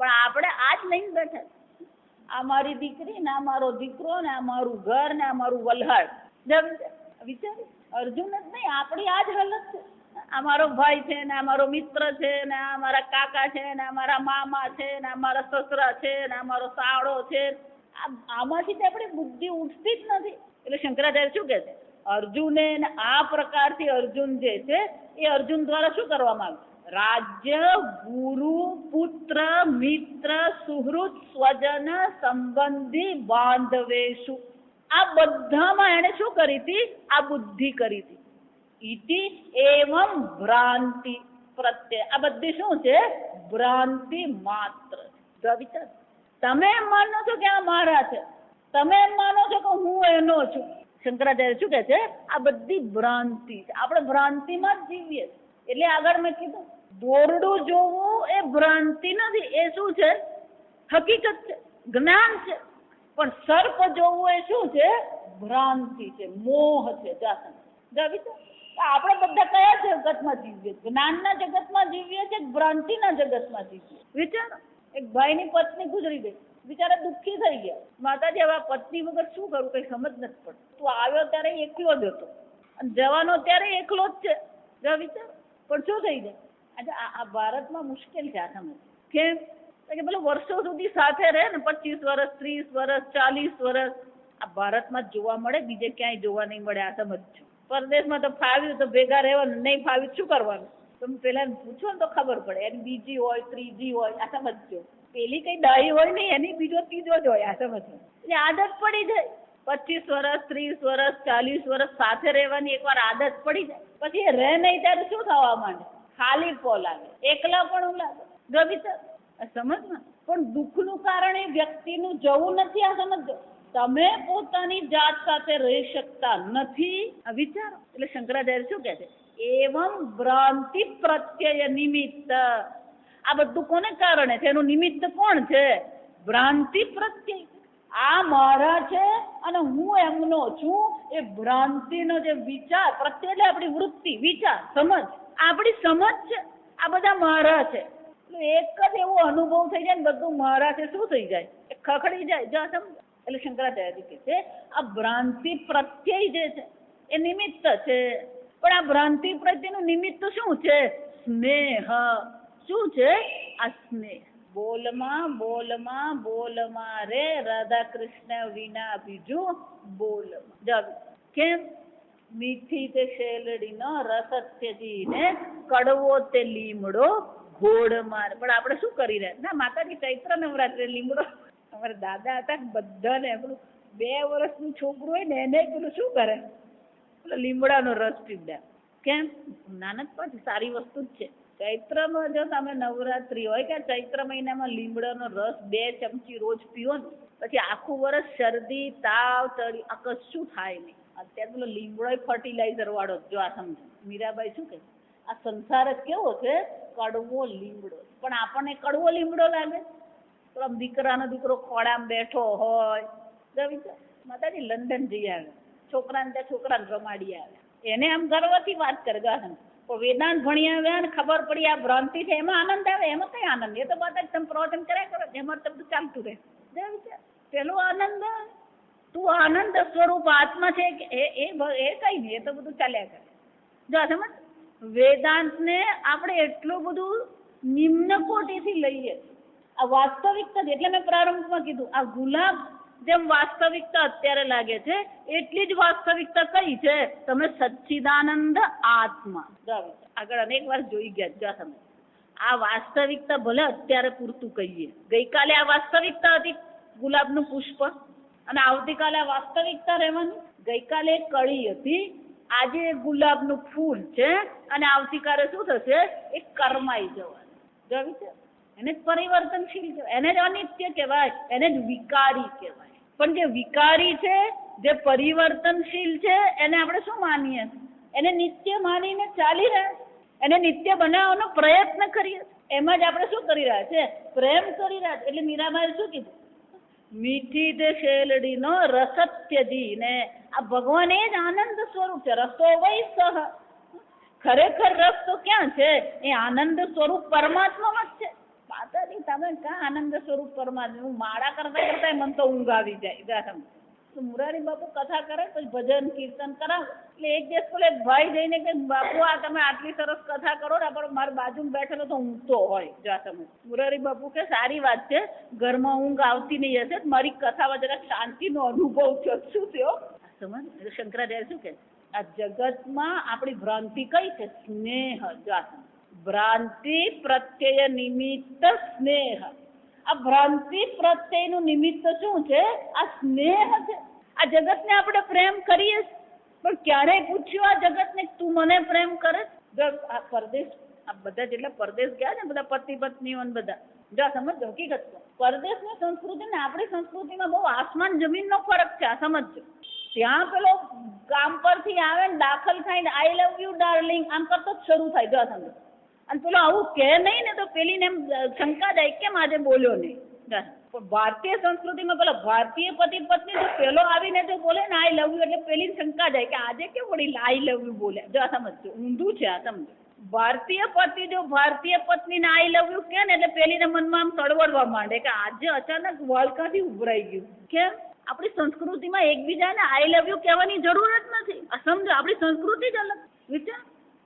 પણ આપણે આજ લઈને બેઠા. આ મારી દીકરી ને, આ મારો દીકરો ને, આ મારું ઘર ને, આ મારું વલહાડ. વિચાર, અર્જુન જ નહીં, આપણી આ જ હાલત છે. આ મારો ભાઈ છે ને, આ મારો મિત્ર છે ને, આ મારા કાકા છે ને, આ મારા મામા છે ને, આ મારા સસરા છે ને, આ મારો સાળો છે. આમાંથી આપણી બુદ્ધિ ઉઠતી જ નથી. એટલે શંકરાચાર્ય શું કહે છે? અર્જુને આ પ્રકારથી અર્જુન જે છે એ અર્જુન દ્વારા શું કરવામાં આવ્યું? રાજ્ય ગુરુ પુત્ર મિત્ર સુહૃદ સ્વજન સંબંધી બાંધવેશુ, આ બધામાં એને શું કરી હતી? આ બુદ્ધિ કરી હતી. ઇતિ એવમ ભ્રાંતિ પ્રત્યય, આ બધી શું છે? ભ્રાંતિ માત્ર. વિચાર, તમે એમ માનો છો કે આ મારા છે, તમે એમ માનો છો કે હું એનો છું. શંકરાચાર્ય શું કહે છે? આ બધી ભ્રાંતિ છે. આપણે ભ્રાંતિમાં જ જીવીએ. એટલે આગળ મેં કીધું, દોરડું જોવું એ ભ્રાંતિ નથી. એ શું છે? હકીકત છે, જ્ઞાન છે. પણ સર્પ જોવું એ શું છે? ભ્રાંતિ છે, મોહ છે. આપણે બધા કયા જગતમાં જીવીએ? જ્ઞાનના જગતમાં જીવીએ છીએ, ભ્રાંતિના જગતમાં જીવીએ? વિચારો, એક ભાઈની પત્ની ગુજરી ગઈ, બિચારા દુઃખી થઈ ગયા. માતાજી, હવે પત્ની વગર શું કરું? કઈ સમજ નથી પડતી. તું આવ્યો ત્યારે એકલો જ હતો અને જવાનો ત્યારે એકલો જ છે. વિચાર, પણ શું થઈ જાય? अच्छा, આ ભારતમાં મુશ્કેલ છે. આ સમજ કેમ કે પેલો વર્ષો સુધી સાથે રહે ને, 25 વર્ષ 30 વર્ષ 40 વર્ષ, આ ભારતમાં જોવા મળે, બીજે ક્યાંય જોવા નહીં મળે. આ સમજ. પરદેશમાં તો ફાવ્યું તો ભેગા રહેવાનું, નહીં ફાવ્યું શું કરવાનું? તમે પેલા પૂછો ને તો ખબર પડે. એની બીજી હોય, ત્રીજી હોય. આ સમજો. પેલી કઈ ડાઈ હોય નહીં, એની બીજો ત્રીજો જ હોય. આ સમજો. એટલે આદત પડી જાય. 25 વર્ષ 30 વર્ષ 40 વર્ષ સાથે રહેવાની એકવાર આદત પડી જાય, પછી એ રહે નહીં ત્યારે શું થવા માંડે? ખાલી પો લાગે, એકલા પણ લાગે. સમજમાં. પણ દુઃખનું કારણ એ વ્યક્તિનું જવું નથી. આ સમજો. તમે પોતાની જાત સાથે રહી શકતા નથી. આ વિચારો. એટલે શંકરાચાર્ય શું કહે છે? એવમ ભ્રાંતિ પ્રત્યય નિમિત્ત. આ બધું કોને કારણે છે? એનું નિમિત્ત કોણ છે? ભ્રાંતિ પ્રત્યય. આ મારા છે અને હું એમનો છું. એ ભ્રાંતિનો જે વિચાર, પ્રત્યય એટલે આપણી વૃત્તિ, વિચાર, સમજ, આપણી સમજ છે. આ બધા મારા છે. એક જ એવો અનુભવ થઈ જાય ને બધું મારા છે, શું થઈ જાય? એ ખખડી જાય. જો સમજ. એટલે શંકરાચાર્ય કહે છે આ ભ્રાંતિ પ્રત્યય જે છે એ નિમિત્ત છે. પણ આ ભ્રાંતિ પ્રત્યેનું નિમિત્ત શું છે? સ્નેહ. શું છે? આ સ્નેહ. બોલમાં બોલમાં બોલમાં રે રાધા કૃષ્ણ વિના બીજું બોલમાં. કેમ? મીઠી તે શેલડીનો રસ ત્યજીને કડવો તે લીમડો ઘોડ માર. પણ આપણે શું કરી રહ્યા? ના, માતાજી ચૈત્ર નવરાત્રે લીમડો. અમારા દાદા હતા, બધાને પેલું 2 વર્ષનું છોકરું હોય ને એને પેલું શું કરે? પેલો લીમડાનો રસ પીવડાવે. કેમ? નાનક પછી સારી વસ્તુ જ છે. ચૈત્રમાં જો તમે નવરાત્રી હોય કે ચૈત્ર મહિનામાં લીમડાનો રસ 2 ચમચી રોજ પીવો ને પછી આખું વર્ષ શરદી તાવ ચડી આ કશું થાય નહીં. અત્યારે પેલો લીમડો ફર્ટિલાઇઝર વાળો. જો આ સમજો. મીરાબાઈ શું કહે? આ સંસાર જ કેવો છે? કડવો લીમડો. પણ આપણને કડવો લીમડો લાગે. તો આમ દીકરાનો દીકરો ખોળામાં બેઠો હોય, માતાજી લંડન જઈ આવે, છોકરાને ત્યાં છોકરાને રમાડી આવે, એને આમ ગર્વથી વાત કરે. પણ વેદાંત ભણી આવ્યા ને ખબર પડી આ ભ્રાંતિ છે, એમાં આનંદ આવે. એમાં કઈ આનંદ? એ તો માતાજી તમે પ્રવચન કર્યા કરો, એમાં તો બધું ચાલતું રહે. પેલો આનંદ, તું આનંદ સ્વરૂપ આત્મા છે એ કઈ નહીં, એ તો બધું ચાલ્યા કરે. જો સમજ. વેદાંતને આપણે એટલું બધું નિમ્ન કોટીથી લઈએ. આ વાસ્તવિકતા જ. એટલે મેં પ્રારંભમાં કીધું આ ગુલાબ જેમ વાસ્તવિકતા અત્યારે લાગે છે એટલી જ વાસ્તવિકતા કઈ છે? તમે સચ્ચિદાનંદ આત્મા. આગળ અનેક વાર જોઈ ગયા. તમે આ વાસ્તવિકતા ભલે અત્યારે પૂરતું કહીએ. ગઈકાલે આ વાસ્તવિકતા હતી ગુલાબનું પુષ્પ, અને આવતીકાલે આ વાસ્તવિકતા રહેવાની. ગઈકાલે એક કળી હતી, આજે ગુલાબનું ફૂલ છે, અને આવતીકાલે શું થશે? એ કરમાઈ જવાનું. એને જ પરિવર્તનશીલ કહેવાય, એને જ અનિત્ય કહેવાય, એને જ વિકારી કહેવાય. પણ જે વિકારી છે, જે પરિવર્તનશીલ છે, એને આપણે શું માનીએ? એને નિત્ય માનીને ચાલી રહ્યા, એને નિત્ય બનાવવાનો પ્રયત્ન કરીએ. એમાં જ આપણે શું કરી રહ્યા છે? પ્રેમ કરી રહ્યા છે. એટલે મીરાબાઈએ શું કીધું? મીઠી તે શેલડીનો રસ ત્યજીને. આ ભગવાન એ જ આનંદ સ્વરૂપ છે. રસો વૈ સહ. ખરેખર રસ તો ક્યાં છે? એ આનંદ સ્વરૂપ પરમાત્મામાં જ છે. માતાજી તમે ક્યાં આનંદ સ્વરૂપ પરમાત્મા? હું માળા કરતા કરતા મને તો ઊંઘ આવી જાય. મુરારી બાપુ કથા કરે પછી ભજન કીર્તન કરાવે. એટલે એક દિવસ પેલો એક ભાઈ જઈને કે બાપુ આ તમે આટલી સરસ કથા કરો ને, પણ મારી બાજુમાં બેઠેલો તો ઊંઘતો હોય. જા તમે. મુરારી બાપુ કે સારી વાત છે, ઘરમાં ઊંઘ આવતી નહીં હશે, મારી કથામાં જરા શાંતિનો અનુભવ થયો. શું થયો? સમજ. શંકરાચાર્ય શું કે આ જગતમાં આપણી ભ્રાંતિ કઈ છે? સ્નેહ. જા ભ્રાંતિ પ્રત્યય નિમિત્ત સ્નેહ. આ ભ્રાંતિ પ્રત્યેનું નિમિત્ત શું છે? આ સ્નેહ છે. આ જગતને આપણે પ્રેમ કરીએ, પણ ક્યારેય પૂછ્યું આ જગતને તું મને પ્રેમ કરે? આ પરદેશ, આ બધા જેટલા પરદેશ ગયા ને, બધા પતિ પત્નીઓ બધા, જો સમજો હકીકત. પરદેશની સંસ્કૃતિ ને આપણી સંસ્કૃતિમાં બહુ આસમાન જમીનનો ફરક છે. આ સમજો. ત્યાં પેલો કામ પરથી આવે ને દાખલ થાય ને આઈ લવ યુ ડાર્લિંગ આમ કરતો જ શરૂ થાય. જો સમજો. અને પેલો આવું કે નહીં ને તો પેલીને એમ શંકા જાય કેમ આજે બોલ્યો નહીં. પણ ભારતીય સંસ્કૃતિમાં પેલો ભારતીય પતિ પત્ની જો પેલો આવીને જો બોલે ને આઈ લવ યુ, એટલે પેલી શંકા જાય કે આજે કેમ વળી આઈ લવ યુ બોલ્યા. જો સમજો ઊંધું છે. આ સમજો. ભારતીય પતિ જો ભારતીય પત્નીને આઈ લવ યુ કે ને એટલે પેલીને મનમાં આમ તડવડવા માંડે કે આજે અચાનક વાળકાથી ઉભરાઈ ગયું. કેમ? આપણી સંસ્કૃતિમાં એકબીજાને આઈ લવ યુ કહેવાની જરૂર જ નથી. આ સમજો. આપણી સંસ્કૃતિ જ અલગ. વિચાર.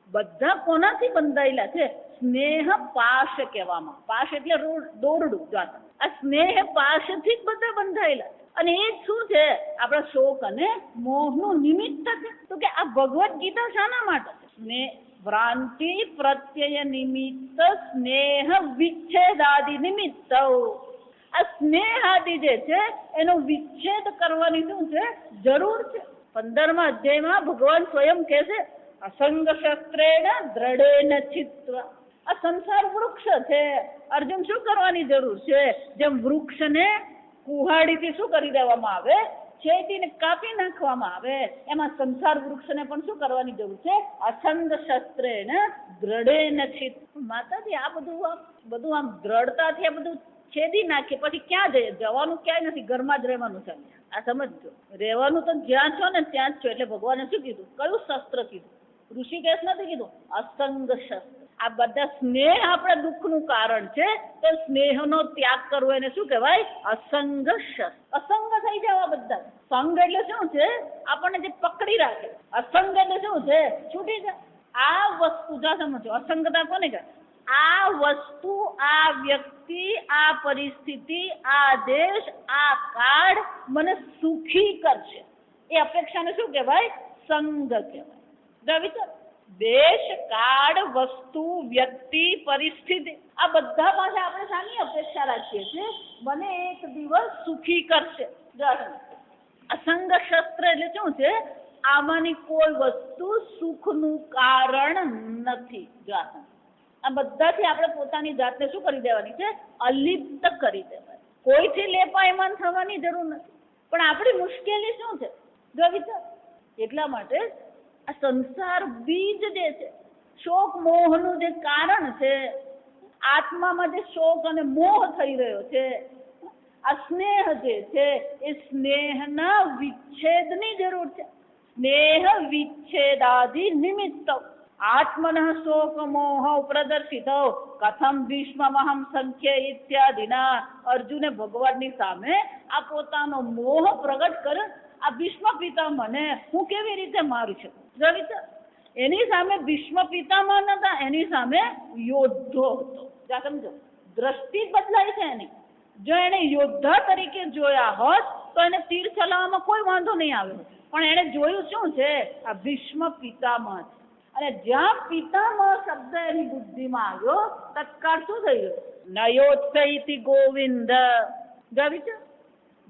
બધા કોનાથી બંધાયેલા છે? સ્નેહ પાશ કહેવામાં. પાશ એટલે દોરડું. આ સ્નેહ પાશથી જ બધા બંધાયેલા. અને એ શું છે? આપણા શોક અને મોહનું નિમિત્ત છે. તો કે આ ભગવદ્ ગીતા શાના માટે છે? ભ્રાંતિ પ્રત્યય નિમિત્ત સ્નેહ વિચ્છેદાદિ નિમિત્ત. આ સ્નેહ આદિ જે છે એનો વિચ્છેદ કરવાની શું છે? જરૂર છે. 15મા અધ્યાયમાં ભગવાન સ્વયં કહે છે અસંગ શસ્ત્રેણ દ્રઢેન ચિત્વા. આ સંસાર વૃક્ષ છે. અર્જુન શું કરવાની જરૂર છે? જેમ વૃક્ષને કુહાડીથી શું કરી દેવામાં આવે? છેદીને કાપી નાખવામાં આવે. એમાં સંસાર વૃક્ષને પણ શું કરવાની જરૂર છે? અસંગ શસ્ત્રેણ દ્રઢેન છિદ. માતાજી આ બધું આમ દ્રઢતાથી આ બધું છેદી નાખીએ પછી ક્યાં જઈએ? જવાનું ક્યાંય નથી, ઘરમાં જ રહેવાનું છે. આ સમજજો, રહેવાનું તો જ્યાં છો ને ત્યાં જ છો. એટલે ભગવાને શું કીધું? કયું શસ્ત્ર કીધું? ઋષિકેશ નથી કીધું, અસંગ શસ્ત્ર. આ બધા સ્નેહ આપણે દુઃખનું કારણ છે, તો સ્નેહનો ત્યાગ કરવો એને શું કહેવાય? અસંગ શસ્ત્ર. અસંગ થઈ જવા બધા. સંગ એટલે શું છે? આપણને જે પકડી રાખે. અસંગ એટલે શું છે? છૂટી જાય. આ વસ્તુ જા સમજો, અસંગતા કોને કહે? આ વસ્તુ, આ વ્યક્તિ, આ પરિસ્થિતિ, આ દેશ, આ કાળ મને સુખી કરશે, એ અપેક્ષાને શું કહેવાય? સંગ કહેવાય. દેશ, કાળ, વસ્તુ, વ્યક્તિ, પરિસ્થિતિ, આ બધા પાસે આપણે શાની અપેક્ષા રાખીએ છીએ? મને એક દિવસ સુખી કરશે. અસંગ શસ્ત્ર એટલે શું છે? આમાંની કોઈ વસ્તુ સુખનું કારણ નથી. આ બધાથી આપણે પોતાની જાતને શું કરી દેવાની છે? અલિપ્ત કરી દેવાની. કોઈથી લેપાયમાન થવાની જરૂર નથી. પણ આપણી મુશ્કેલી શું છે? જો વિચાર. એટલા માટે આ સંસાર બીજ જે છે, શોક મોહનું જે કારણ છે, આત્મામાં જે શોક અને મોહ થઈ રહ્યો છે, આ સ્નેહ જે છે, એ સ્નેહના વિચ્છેદની જરૂર છે. સ્નેહ વિચ્છેદાદિ નિમિત્ત આત્મન શોક મોહ પ્રદર્શિત કથમ ભીષ્મહમ સંખ્ય ઇત્યાદિના. અર્જુને ભગવાનની સામે આ પોતાનો મોહ પ્રગટ કર્યો. આ ભીષ્મ પિતામહને હું કેવી રીતે મારું છું? એની સામે ભીષ્મ પિતામહ નતા, એની સામે યોદ્ધો હતો. સમજો, દ્રષ્ટિ બદલાય છે એની. જો એને યોદ્ધા તરીકે જોયા હોત તો એને તીર ચલાવવામાં કોઈ વાંધો નહીં આવ્યો. પણ એને જોયું શું છે? આ ભીષ્મ પિતામહ છે. અને જ્યાં પિતામહ શબ્દ એની બુદ્ધિમાં આવ્યો, તત્કાળ શું થઈ ગયું? નયોત્સૈતિ ગોવિંદ.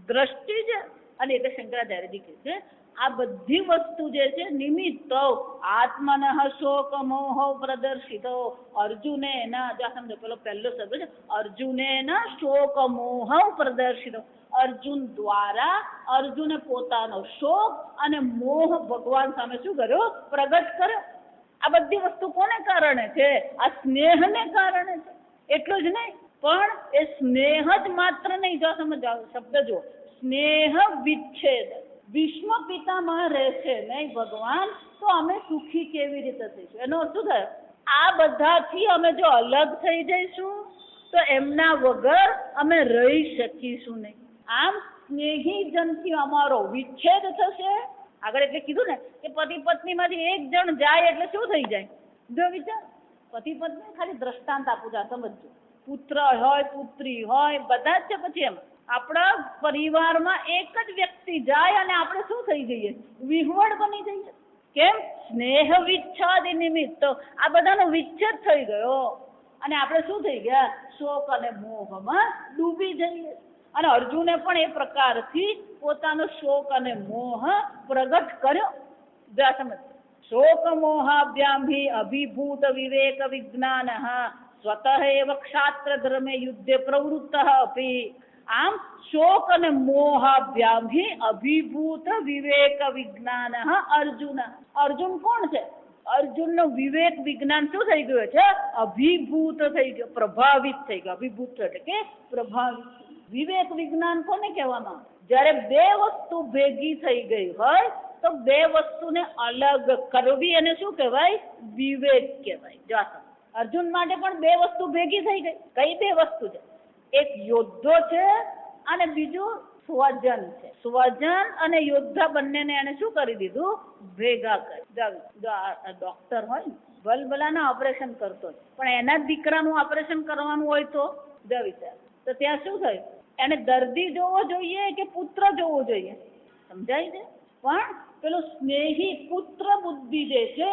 દ્રષ્ટિ છે. અને એટલે શંકરાચાર્યજી કહે છે આ બધી વસ્તુ જે છે નિમિત્ત આત્મન શોક મોહ પ્રદર્શિત. અર્જુને એના, સમજો પેલો પહેલો શબ્દ છે, અર્જુને શોક મોહ પ્રદર્શિત. અર્જુન દ્વારા અર્જુને પોતાનો શોક અને મોહ ભગવાન સામે શું કર્યો? પ્રગટ કર્યો. આ બધી વસ્તુ કોને કારણે છે? આ સ્નેહને કારણે છે. એટલું જ નહીં, પણ એ સ્નેહ જ માત્ર નહીં. જો સમજાવ શબ્દ જો, સ્નેહ વિચ્છેદ. ભીષ્મ પિતામહ રહેશે નહીં ભગવાન, તો અમે સુખી કેવી રીતે થઈશું? એનો અર્થ શું થાય? આ બધાથી અમે જો અલગ થઈ જઈશું તો એમના વગર અમે રહી શકીશું નહીં. આમ સ્નેહી જનથી અમારો વિચ્છેદ થશે. આગળ એટલે કીધું ને કે પતિ પત્ની માંથી એક જણ જાય એટલે શું થઈ જાય? જો વિચાર, પતિ પત્ની ખાલી દ્રષ્ટાંત આપું છું, સમજજો. પુત્ર હોય, પુત્રી હોય, બધા જ છે. પછી એમ આપણા પરિવારમાં એક જ વ્યક્તિ જાય અને આપણે શું થઈ જઈએ? વિહવળ બની જઈએ. કેમ? સ્નેહ વિચ્છેદ નિમિત્ત આ બધાનો વિચ્છેદ થઈ ગયો અને આપણે શું થઈ ગયા? શોક અને મોહમાં ડૂબી જઈએ. અને અર્જુને પણ એ પ્રકારથી પોતાનો શોક અને મોહ પ્રગટ કર્યો. સમજ, શોક મોહાભ્યામ હિ અભિભૂત વિવેક વિજ્ઞાન સ્વતઃ એવ ક્ષાત્ર ધર્મે યુદ્ધે પ્રવૃત્ત અપી. આમ શોક અને મોહાભ્યામ હિ અભિભૂત વિવેક વિજ્ઞાન અર્જુન. અર્જુન કોણ છે? અર્જુનનું વિવેક વિજ્ઞાન શું થઈ ગયું છે? અભિભૂત થઈ ગયો, પ્રભાવિત થઈ ગયો. અભિભૂત એટલે કે પ્રભાવિત. વિવેક વિજ્ઞાન કોને કહેવામાં? જ્યારે બે વસ્તુ ભેગી થઈ ગઈ હોય તો બે વસ્તુને અલગ કરવી એને શું કહેવાય? વિવેક કહેવાય. જો અર્જુન માટે પણ બે વસ્તુ ભેગી થઈ ગઈ. કઈ બે વસ્તુ છે? એક યોદ્ધો છે અને બીજું સ્વજન છે. સ્વજન અને યોદ્ધા બંનેને એને શું કરી દીધું? ભેગા કરી. ડોક્ટર હોય ને, ભલભલાના ઓપરેશન કરતો હોય, પણ એના દીકરાનું ઓપરેશન કરવાનું હોય તો વિચાર, તો ત્યાં શું થયું? એને દર્દી જોવો જોઈએ કે પુત્ર જોવો જોઈએ? સમજાય છે? પણ પેલું સ્નેહી પુત્ર બુદ્ધિ જે છે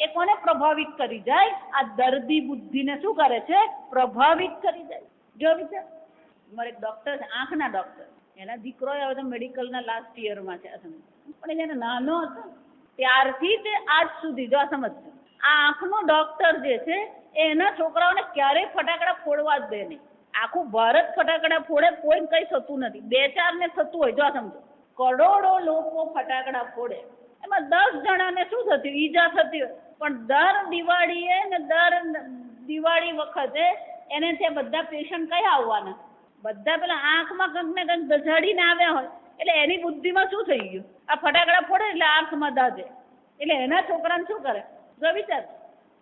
એ કોને પ્રભાવિત કરી જાય? આ દર્દી બુદ્ધિને શું કરે છે? પ્રભાવિત કરી જાય. જો વિચાર, મારે એક ડોક્ટર છે, આંખના ડોક્ટર. એના દીકરો હવે તો મેડિકલના લાસ્ટ યરમાં છે. પણ એને નાનો હતો ત્યારથી તે આજ સુધી, જો સમજજો, આ આંખનો ડોક્ટર જે છે એના છોકરાઓને ક્યારેય ફટાકડા ફોડવા જ દે નહીં. આખું ભારત ફટાકડા ફોડે, કોઈ કઈ થતું નથી, 2-4 ને થતું હોય. જો સમજો, કરોડો લોકો ફટાકડા ફોડે, એમાં 10 જણાને શું થતું, ઈજા થતી હોય. પણ દર દિવાળીએ ને દર દિવાળી વખતે એને ત્યાં બધા પેશન્ટ કયા આવવાના, બધા પેલા આંખમાં કંઈક ને કંઈક ગજાડીને આવ્યા હોય. એટલે એની બુદ્ધિમાં શું થઈ ગયું, આ ફટાકડા ફોડે એટલે આંખમાં દાજે. એટલે એના છોકરાને શું કરે, જો વિચાર,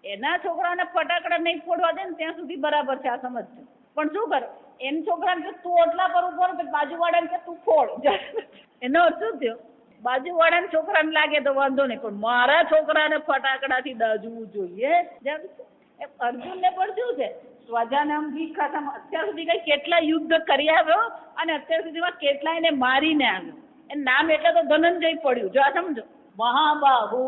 એના છોકરાને ફટાકડા નહીં ફોડવા દે ને ત્યાં સુધી બરાબર છે, આ સમજજો. પણ શું કરે, એના છોકરાને કે તું ઓટલા પર ઉભો રહે, બાજુવાળાને કે તું ફોડ. એનો અર્થ શું થયો, બાજુવાળાના છોકરાને લાગે તો વાંધો નહીં, પણ મારા છોકરાને ફટાકડાથી દાજવું જોઈએ. અર્જુનને પણ શું છે, સ્વજાનમ ભીખાસમ, અત્યાર સુધી કઈ કેટલા યુદ્ધ કરી આવ્યો અને અત્યાર સુધીમાં કેટલા એને મારીને આવ્યો. એ નામ એટલે તો ધનંજય પડ્યું. જો આ સમજો, મહાબાહુ,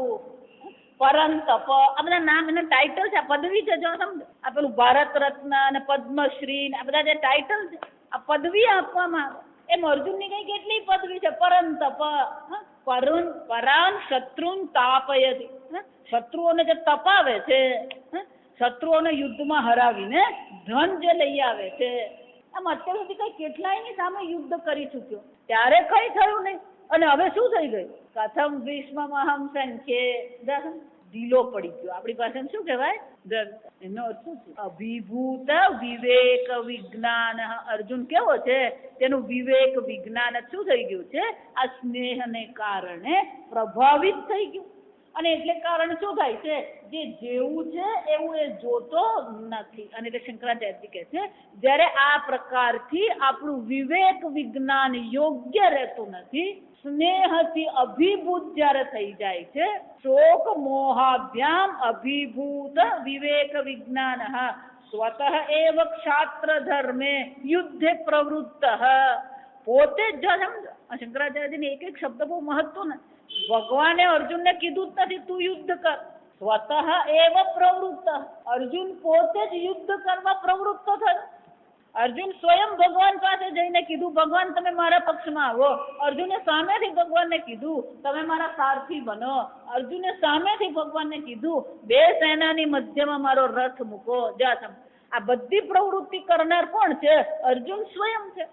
પરંતપ, આ બધા નામ એના ટાઇટલ છે, પદવી છે. જો સમજો, આ પેલું ભારત રત્ન અને પદ્મશ્રી આ બધા જે ટાઇટલ છે, આ પદવી આપવામાં આવે. એમ અર્જુનની કઈ કેટલી પદવી છે, પરંતપ, પરાન શત્રુન તાપયતિ, શત્રુઓને જે તપાવે છે, શત્રુઓને યુદ્ધમાં હરાવીને ધન જે લઈ આવે છે. આમ અત્યાર સુધી કઈ કેટલાયની સામે યુદ્ધ કરી ચૂક્યો, ત્યારે કઈ થયું નહીં. અને હવે શું થઈ ગયું, કથમ ભીષ્મમહં સંખ્યે, ઢીલો પડી ગયો. આપણી પાસે શું કહેવાય, એનો અર્થ શું છે, અભિભૂત વિવેક વિજ્ઞાન. અર્જુન કેવો છે, તેનું વિવેક વિજ્ઞાન શું થઈ ગયું છે, આ સ્નેહને કારણે પ્રભાવિત થઈ ગયું. અને એટલે કારણે શું થાય છે, જે જેવું છે એવું એ જોતો નથી. અને એટલે શંકરાચાર્ય કહે છે, જ્યારે આ પ્રકારથી આપણું વિવેક વિજ્ઞાન યોગ્ય રહેતું નથી, સ્નેહથી અભિભૂત જ્યારે થઈ જાય છે, શોક મોહાભ્યામ અભિભૂત વિવેક વિજ્ઞાન સ્વતઃ એવ ક્ષાત્ર ધર્મે યુદ્ધે પ્રવૃત્ત. પોતે જ જો સમજો, શંકરાચાર્યજીને એક એક શબ્દ બહુ મહત્વનો. ભગવાને અર્જુનને કીધું જ નથી તું યુદ્ધ કર, સ્વતઃ એવ પ્રવૃત્ત. અર્જુન પોતે જ યુદ્ધ કરવા પ્રવૃત્ત થયો. અર્જુન સ્વયં ભગવાન પાસે જઈને કીધું, ભગવાન તમે મારા પક્ષમાં આવો. અર્જુને સામેથી ભગવાનને કીધું, તમે મારા સારથી બનો. અર્જુને સામેથી ભગવાનને કીધું, 2 સેનાની મધ્યમાં મારો રથ મૂકો. આ બધી પ્રવૃત્તિ કરનાર કોણ છે, અર્જુન સ્વયં છે.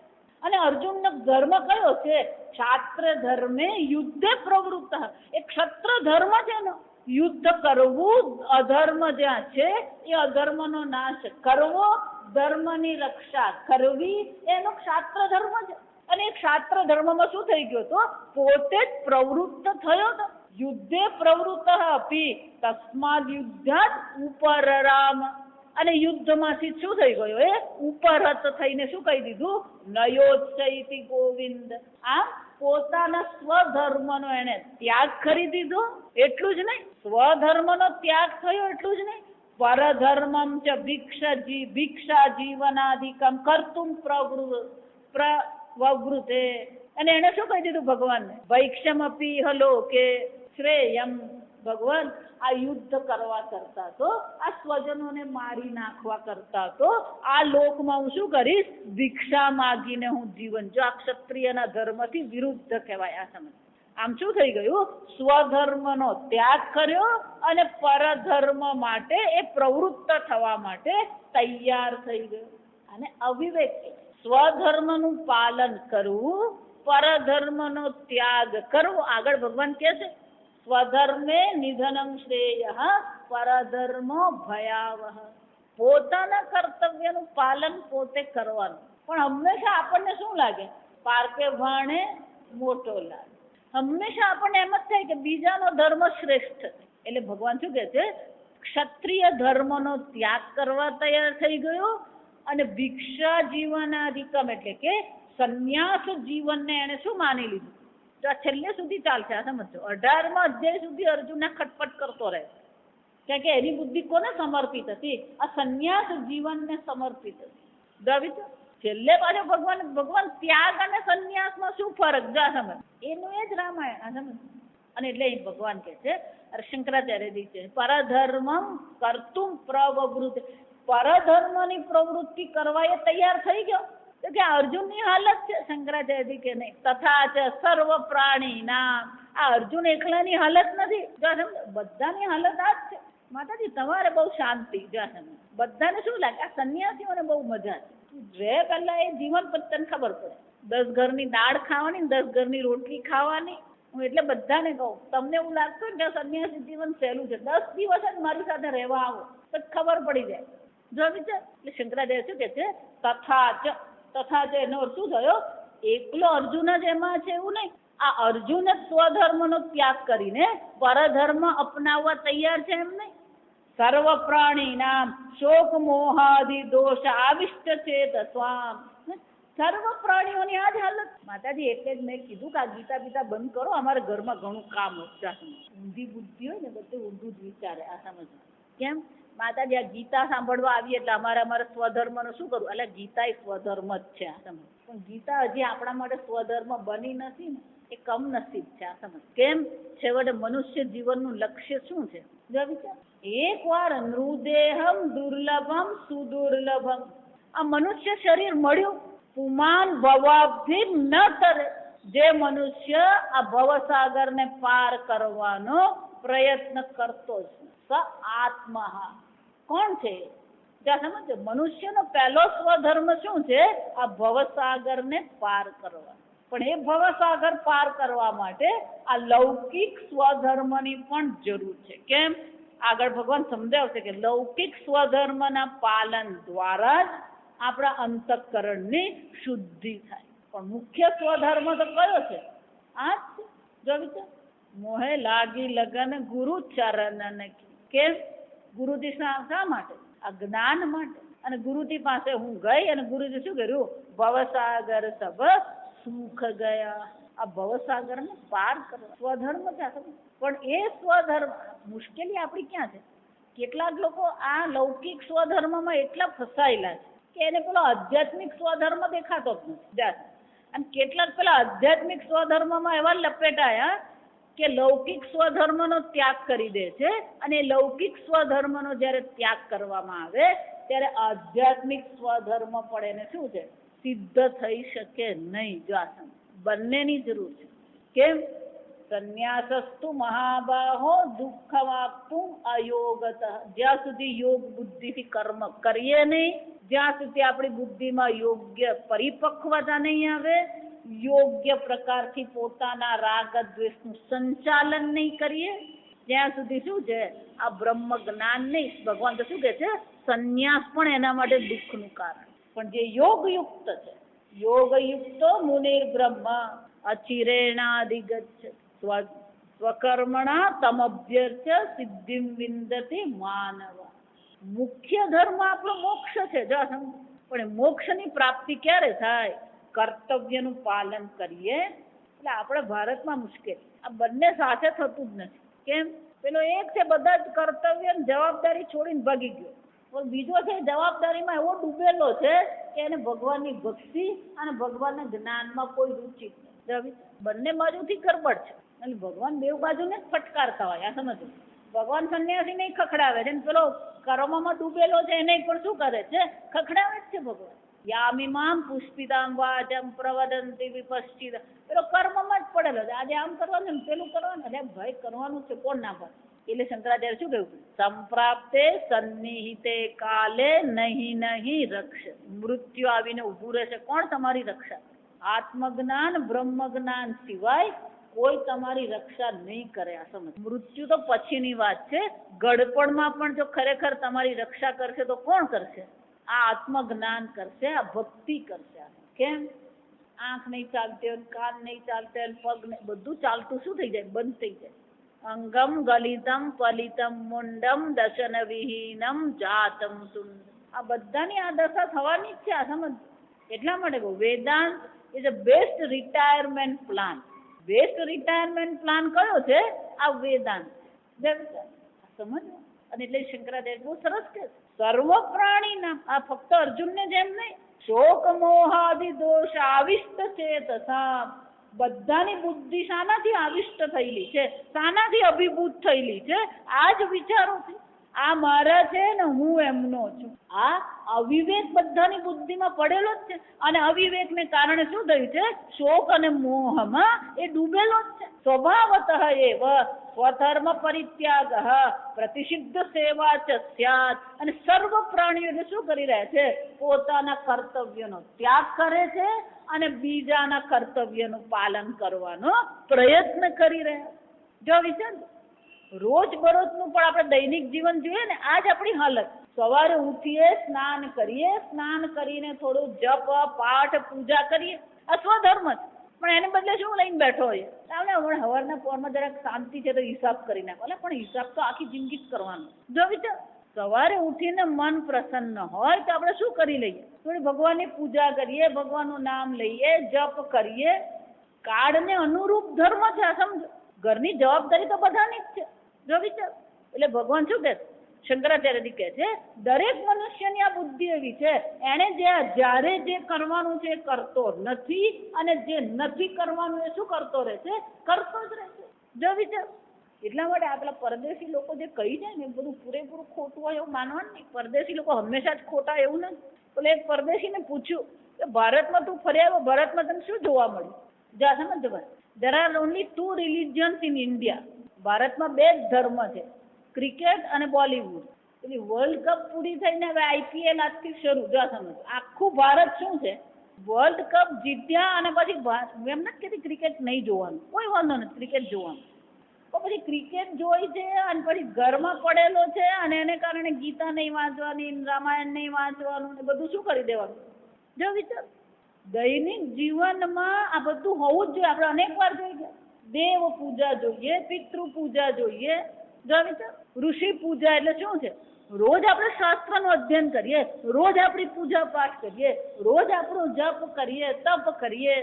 અને અર્જુનનો ધર્મ કયો છે, ક્ષાત્ર ધર્મે યુદ્ધે પ્રવૃત્ત. એ ક્ષત્ર ધર્મ છે ને, યુદ્ધ કરવું, અધર્મ જ્યાં છે એ અધર્મનો નાશ કરવો, ધર્મની રક્ષા કરવી, એનો ક્ષાત્ર ધર્મ છે. અને એ ક્ષાત્ર ધર્મમાં શું થઈ ગયો તો, પોતે જ પ્રવૃત્ત થયો હતો. યુદ્ધે પ્રવૃત્ત અપી તસ્માદ યુદ્ધાત ઉપરરામ. અને યુદ્ધમાંથી શું થઈ ગયો, એ ઉપરત થઈને શું કહી દીધું, નયોત્સૈતિ ગોવિંદ. આમ પોતાના સ્વધર્મનો એને ત્યાગ કરી દીધો. એટલું જ નહીં, સ્વધર્મનો ત્યાગ થયો એટલું જ નહીં, પરધર્મમ ચ ભિક્ષા જીવનાધિકમ કર્તુમ પ્રવૃતે. અને એને શું કહી દીધું ભગવાનને, ભૈક્ષમપી હલોકે શ્રેયમ. ભગવાન આ યુદ્ધ કરવા કરતા તો, આ સ્વજનોને મારી નાખવા કરતા તો આ લોકમાં હું શું કરીશ, ભિક્ષા માગીને હું જીવન. જો આ ક્ષત્રિયના ધર્મથી વિરુદ્ધ કહેવાય. આ સમજ. આમ શું થઈ ગયું, સ્વધર્મનો ત્યાગ કર્યો અને પરધર્મ માટે એ પ્રવૃત્ત થવા માટે તૈયાર થઈ ગયો. અને અવિવેક, સ્વધર્મનું પાલન કરવું, પરધર્મનો ત્યાગ કરવો. આગળ ભગવાન કહે છે, સ્વધર્મે નિધનમ શ્રેય પરધર્મો ભયાવહ. પોતાના કર્તવ્યનું પાલન પોતે કરવાનું. પણ હંમેશા આપણને શું લાગે, પારકે ભાણે મોટો લાગે. હંમેશા આપણને એમ જ થાય કે બીજાનો ધર્મ શ્રેષ્ઠ. એટલે ભગવાન શું કહે છે, ક્ષત્રિય ધર્મનો ત્યાગ કરવા તૈયાર થઈ ગયો અને ભિક્ષા જીવનાધિકમ એટલે કે સંન્યાસ જીવનને એને શું માની લીધું. તો આ છેલ્લે સુધી ચાલશે. આ સમજો, 18મા અધ્યાય સુધી અર્જુનને ખટપટ કરતો રહે, કારણ કે એની બુદ્ધિ કોને સમર્પિત હતી, આ સંન્યાસ જીવનને સમર્પિત હતી. છેલ્લે પાછો ભગવાન ત્યાગ અને સંન્યાસમાં શું ફરક, જા સમજ. એનું એ જ રામાયણ. આ સમજ. અને એટલે ભગવાન કહે છે, શંકરાચાર્યજી છે, પરધર્મમ કર્તુમ પ્રવૃત્તિ. પરધર્મની પ્રવૃત્તિ કરવા એ તૈયાર થઈ ગયો. તો કે અર્જુનની હાલત છે, શંકરાચાર્યજી કે નહીં, તથા છે સર્વ પ્રાણીના. આ અર્જુન એકલાની હાલત નથી, બધાની હાલત આ જ છે. માતાજી તમારે બહુ શાંતિ. બધાને શું લાગે, આ સંન્યાસીઓને બહુ મજા છે. રે પહેલા એ જીવન પછી તને ખબર પડે. 10 ઘરની દાળ ખાવાની, 10 ઘરની રોટલી ખાવાની. હું એટલે બધાને કહું, તમને એવું લાગતું ને કે સંન્યાસી જીવન સહેલું છે, 10 દિવસ જ મારી સાથે રહેવા આવો તો ખબર પડી જાય. જો વિચાર, એટલે શંકરાચાર્ય શું કે છે, તથા ચ એનો અર્થ શું થયો? એકલો અર્જુન જ એમાં છે એવું નહીં. આ અર્જુન જ સ્વધર્મનો ત્યાગ કરીને પરધર્મ અપનાવવા તૈયાર છે એમ નહીં. સર્વ પ્રાણી નામ શોક મોહાદિ દોષ આવિષ્ટ ચેત સ્વામ. સર્વ પ્રાણીઓની આ જ હાલત. માતાજી એટલે જ મેં કીધું કે આ ગીતા બીતા બંધ કરો, અમારે ઘરમાં ઘણું કામ હોય. ઊંધી બુદ્ધિ હોય ને બધું ઊંધું જ વિચારે. આ સમજ કેમ? માતાજી આ ગીતા સાંભળવા આવીએ એટલે અમારે સ્વધર્મનું શું કરવું? એટલે ગીતા એ સ્વધર્મ જ છે. આ સમજ. પણ ગીતા હજી આપણા માટે સ્વધર્મ બની નથી ને, એ કમનસીબ છે. આ સમજ કેમ? છેવટે મનુષ્ય જીવનનું લક્ષ્ય શું છે? જો વિચાર, એકવાર નૃદેહમ દુર્લભમ સુદુર્લભમ, આ મનુષ્ય શરીર મળ્યું, પુમાન ભવાબ્ધિ ન તરે. જે મનુષ્ય આ ભવસાગરને પાર કરવાનો પ્રયત્ન કરતો છે, સ આત્મા. કોણ છે? જ્યાં સમજો, મનુષ્યનો પહેલો સ્વધર્મ શું છે? આ ભવસાગરને પાર કરવા. પણ એ ભવસાગર પાર કરવા માટે આ લૌકિક સ્વધર્મની પણ જરૂર છે. કેમ? આગળ ભગવાન સમજાવશે કે લૌકિક સ્વધર્મના પાલન દ્વારા જ આપણા અંતઃકરણની શુદ્ધિ થાય. પણ મુખ્ય સ્વધર્મ તો કયો છે? આ જ છે. જો વિચાર, મોહે લાગી લગન ગુરુ ચરણ. કેમ? ગુરુજી શા માટે? આ જ્ઞાન માટે. અને ગુરુજી પાસે હું ગઈ અને ગુરુજી શું કર્યું? ભવસાગર સબ સુખ ગયા. આ ભવસાગરને પાર કરવા સ્વધર્મ છે. પણ એ સ્વધર્મ, મુશ્કેલી આપણી ક્યાં છે? કેટલાક લોકો આ લૌકિક સ્વધર્મમાં એટલા ફસાયેલા છે કે એને પેલો આધ્યાત્મિક સ્વધર્મ દેખાતો જ નથી. અને કેટલાક પેલા આધ્યાત્મિક સ્વધર્મમાં એવા લપેટાયા કે લૌકિક સ્વધર્મનો ત્યાગ કરી દે છે. અને લૌકિક સ્વધર્મનો જ્યારે ત્યાગ કરવામાં આવે ત્યારે આધ્યાત્મિક સ્વધર્મ પણ એને શું છે? સિદ્ધ થઈ શકે નહીં. જો આ બંનેની જરૂર છે. કેમ? સંન્યાસસ્તુ મહાબાહો દુઃખમાપ્તુમ અયોગત. જ્યાં સુધી યોગ બુદ્ધિથી કર્મ કરીએ નહીં, જ્યાં સુધી આપણી બુદ્ધિમાં યોગ્ય પરિપક્વતા નહીં આવે, યોગ્ય પ્રકારથી પોતાના રાગ દ્વેષનું સંચાલન નહીં કરીએ, ત્યાં સુધી શું છે? આ બ્રહ્મ જ્ઞાન નહીં. ભગવાન તો શું કહે છે? સંન્યાસ પણ એના માટે દુઃખનું કારણ. પણ જે યોગયુક્ત છે, યોગયુક્તો મુનિર બ્રહ્મ અચિરેણાધિગચ્છ સ્વકર્મણા તમભ્યર્ચ્ય સિદ્ધિમ વિંદતિ માનવ. મુખ્ય ધર્મ આપણો મોક્ષ છે. જો પણ મોક્ષની પ્રાપ્તિ ક્યારે થાય? કર્તવ્યનું પાલન કરીએ. એટલે આપણે ભારતમાં મુશ્કેલ, આ બંને સાથે થતું જ નથી. કેમ? પેલો એક છે બધા જ કર્તવ્ય જવાબદારી છોડીને ભાગી ગયો, પણ બીજો છે જવાબદારીમાં એવો ડૂબેલો છે કે એને ભગવાનની ભક્તિ અને ભગવાનના જ્ઞાનમાં કોઈ રુચિ નથી. બંને બાજુથી ગરબડ છે. એટલે ભગવાન બેવ બાજુને જ ફટકારતા હોય. આ સમજો, ભગવાન સંન્યાસી નહીં ખખડાવે છે, પેલો કર્મમાં ડૂબેલો છે એને પણ શું કરે છે? ખખડાવે જ છે ભગવાન. યામિમામ પુષ્પિતામ વાચમ પ્રવદંતિ વિપશ્ચિત. પેલો કર્મમાં જ પડેલો છે. આજે આમ કરવાનું ને પેલું કરવાનું. એટલે ભાઈ કરવાનું છે, કોણ ના પાડે? એટલે શંકરાચાર્ય શું કહ્યું? સંપ્રાપ્તે સન્નિહિતે કાલે નહીં રક્ષ. મૃત્યુ આવીને ઊભું રહેશે, કોણ તમારી રક્ષા? આત્મજ્ઞાન બ્રહ્મ જ્ઞાન સિવાય કોઈ તમારી રક્ષા નહીં કરે. આ સમજ. મૃત્યુ તો પછીની વાત છે. ગડપણમાં પણ જો ખરેખર તમારી રક્ષા કરશે તો કોણ કરશે? આ આત્મજ્ઞાન કરશે, આ ભક્તિ કરશે. કેમ? આંખ નહીં ચાલતી હોય, કાન નહીં ચાલતા હોય, પગ નહીં, બધું ચાલતું શું થઈ જાય? બંધ થઈ જાય. અંગમ ગલિતમ પલિતમ મુંડમ દશન વિહીનમ જાતમ સુંદર. આ બધાની આ દશા થવાની જ છે. આ સમજ. એટલા માટે કહું, Vedanta is a best retirement plan. Best retirement plan કયો છે? આ વેદાંત. સમજ. અને એટલે શંકરાચાર્ય બહુ સરસ કે સર્વ પ્રાણીના, આ ફક્ત અર્જુનને જેમ નહીં, શોક મોહાદિ દોષ આવિષ્ટ ચેતસા. બધાની બુદ્ધિ શાનાથી આવિષ્ટ થયેલી છે? શાનાથી અભિભૂત થયેલી છે? આ જ વિચારોથી. આ મારા છે ને હું એમનો છું. આ અવિવેક બધાની બુદ્ધિમાં પડેલો જ છે અને અવિવેકને કારણે શું થયું છે? શોક અને મોહમાં એ ડૂબેલો જ છે. સ્વભાવતઃ એવ સ્વધર્મ પરિત્યાગ પ્રતિષિદ્ધ સેવા ચ સ્યાત. અને સર્વ પ્રાણીઓને શું કરી રહ્યા છે? પોતાના કર્તવ્યનો ત્યાગ કરે છે અને બીજાના કર્તવ્યનું પાલન કરવાનો પ્રયત્ન કરી રહ્યા. જો વિચાર રોજ બરોજનું પણ આપણે દૈનિક જીવન જોઈએ ને, આજ આપણી હાલત. સવારે ઉઠીએ, સ્નાન કરીએ, સ્નાન કરીને થોડું જપ પાઠ પૂજા કરીએ, આ સ્વધર્મ છે. પણ એને બદલે શું લઈને બેઠો હોય? આપણે હવારના પોરમાં જરાક શાંતિ છે તો હિસાબ કરી નાખો. પણ હિસાબ તો આખી જિંદગી જ કરવાનો. જો વિચાર સવારે ઉઠીને મન પ્રસન્ન હોય તો આપણે શું કરી લઈએ? થોડી ભગવાનની પૂજા કરીએ, ભગવાનનું નામ લઈએ, જપ કરીએ. કાળને અનુરૂપ ધર્મ છે આ, સમજો. ઘરની જવાબદારી તો બધાની જ છે. જો વિચાર એટલે ભગવાન શું કહે? શંકરાચાર્યજી કહે છે દરેક મનુષ્યની આ બુદ્ધિ એવી છે, એને જ્યારે જે કરવાનું છે એ કરતો નથી અને જે નથી કરવાનું એ શું કરતો રહે છે? કરતો જ રહે છે. જો વિચાર એટલા માટે આ પેલા પરદેશી લોકો જે કહી જાય ને બધું પૂરેપૂરું ખોટું હોય એવું માનવાનું નહીં. પરદેશી લોકો હંમેશા જ ખોટા એવું નથી. એટલે એક પરદેશીને પૂછ્યું કે ભારતમાં તું ફરી આવ્યો, ભારતમાં તને શું જોવા મળ્યું? જા સમજ ભાઈ, there are only 2 religions in India. ભારતમાં 2 જ ધર્મ છે, ક્રિકેટ અને બોલિવૂડ. એટલે વર્લ્ડ કપ પૂરી થઈને હવે IPL આજથી શરૂ. જો સમજ આખું ભારત શું છે? વર્લ્ડ કપ જીત્યા અને પછી એમ નથી કહેતી ક્રિકેટ નહીં જોવાનું, કોઈ વાંધો નથી, ક્રિકેટ જોવાનું. તો પછી ક્રિકેટ જોઈ છે અને પછી ઘરમાં પડેલો છે અને એને કારણે ગીતા નહીં વાંચવાની, રામાયણ નહીં વાંચવાનું, ને બધું શું કરી દેવાનું? જો વિચાર દૈનિક જીવનમાં આ બધું હોવું જ જોઈએ. આપણે અનેક વાર જોઈ ગયા, દેવ પૂજા જોઈએ, પિતૃ પૂજા જોઈએ. જો વિચાર ઋષિ પૂજા એટલે શું છે? રોજ આપણે શાસ્ત્રનું અધ્યયન કરીએ, રોજ આપણી પૂજા પાઠ કરીએ, રોજ આપણું જપ કરીએ, તપ કરીએ.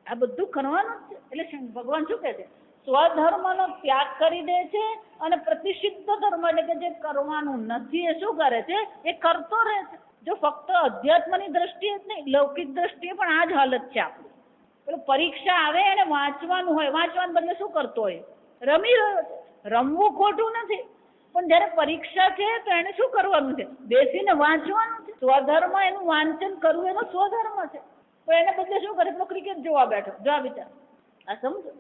આ બધું કરવાનું જ છે. એટલે ભગવાન શું કહે છે? સ્વધર્મનો ત્યાગ કરી દે છે અને પ્રતિષિદ્ધ ધર્મ એટલે કે જે કરવાનું નથી એ શું કરે છે? એ કરતો રહે છે. જો ફક્ત અધ્યાત્મની દ્રષ્ટિએ જ નહીં, લૌકિક દ્રષ્ટિએ પણ આ જ હાલત છે આપણી. પેલું પરીક્ષા આવે અને વાંચવાનું હોય, વાંચવાને બદલે શું કરતો હોય? રમી રહ્યો છે. રમવું ખોટું નથી, પણ જયારે પરીક્ષા છે તો એને શું કરવાનું છે? બેસીને વાંચવાનું છે. સ્વધર્મ એનું વાંચન કરવું એનો સ્વધર્મ છે. તો એને બદલે શું કરે? પેલો ક્રિકેટ જોવા બેઠો. જો વિચાર આ સમજો.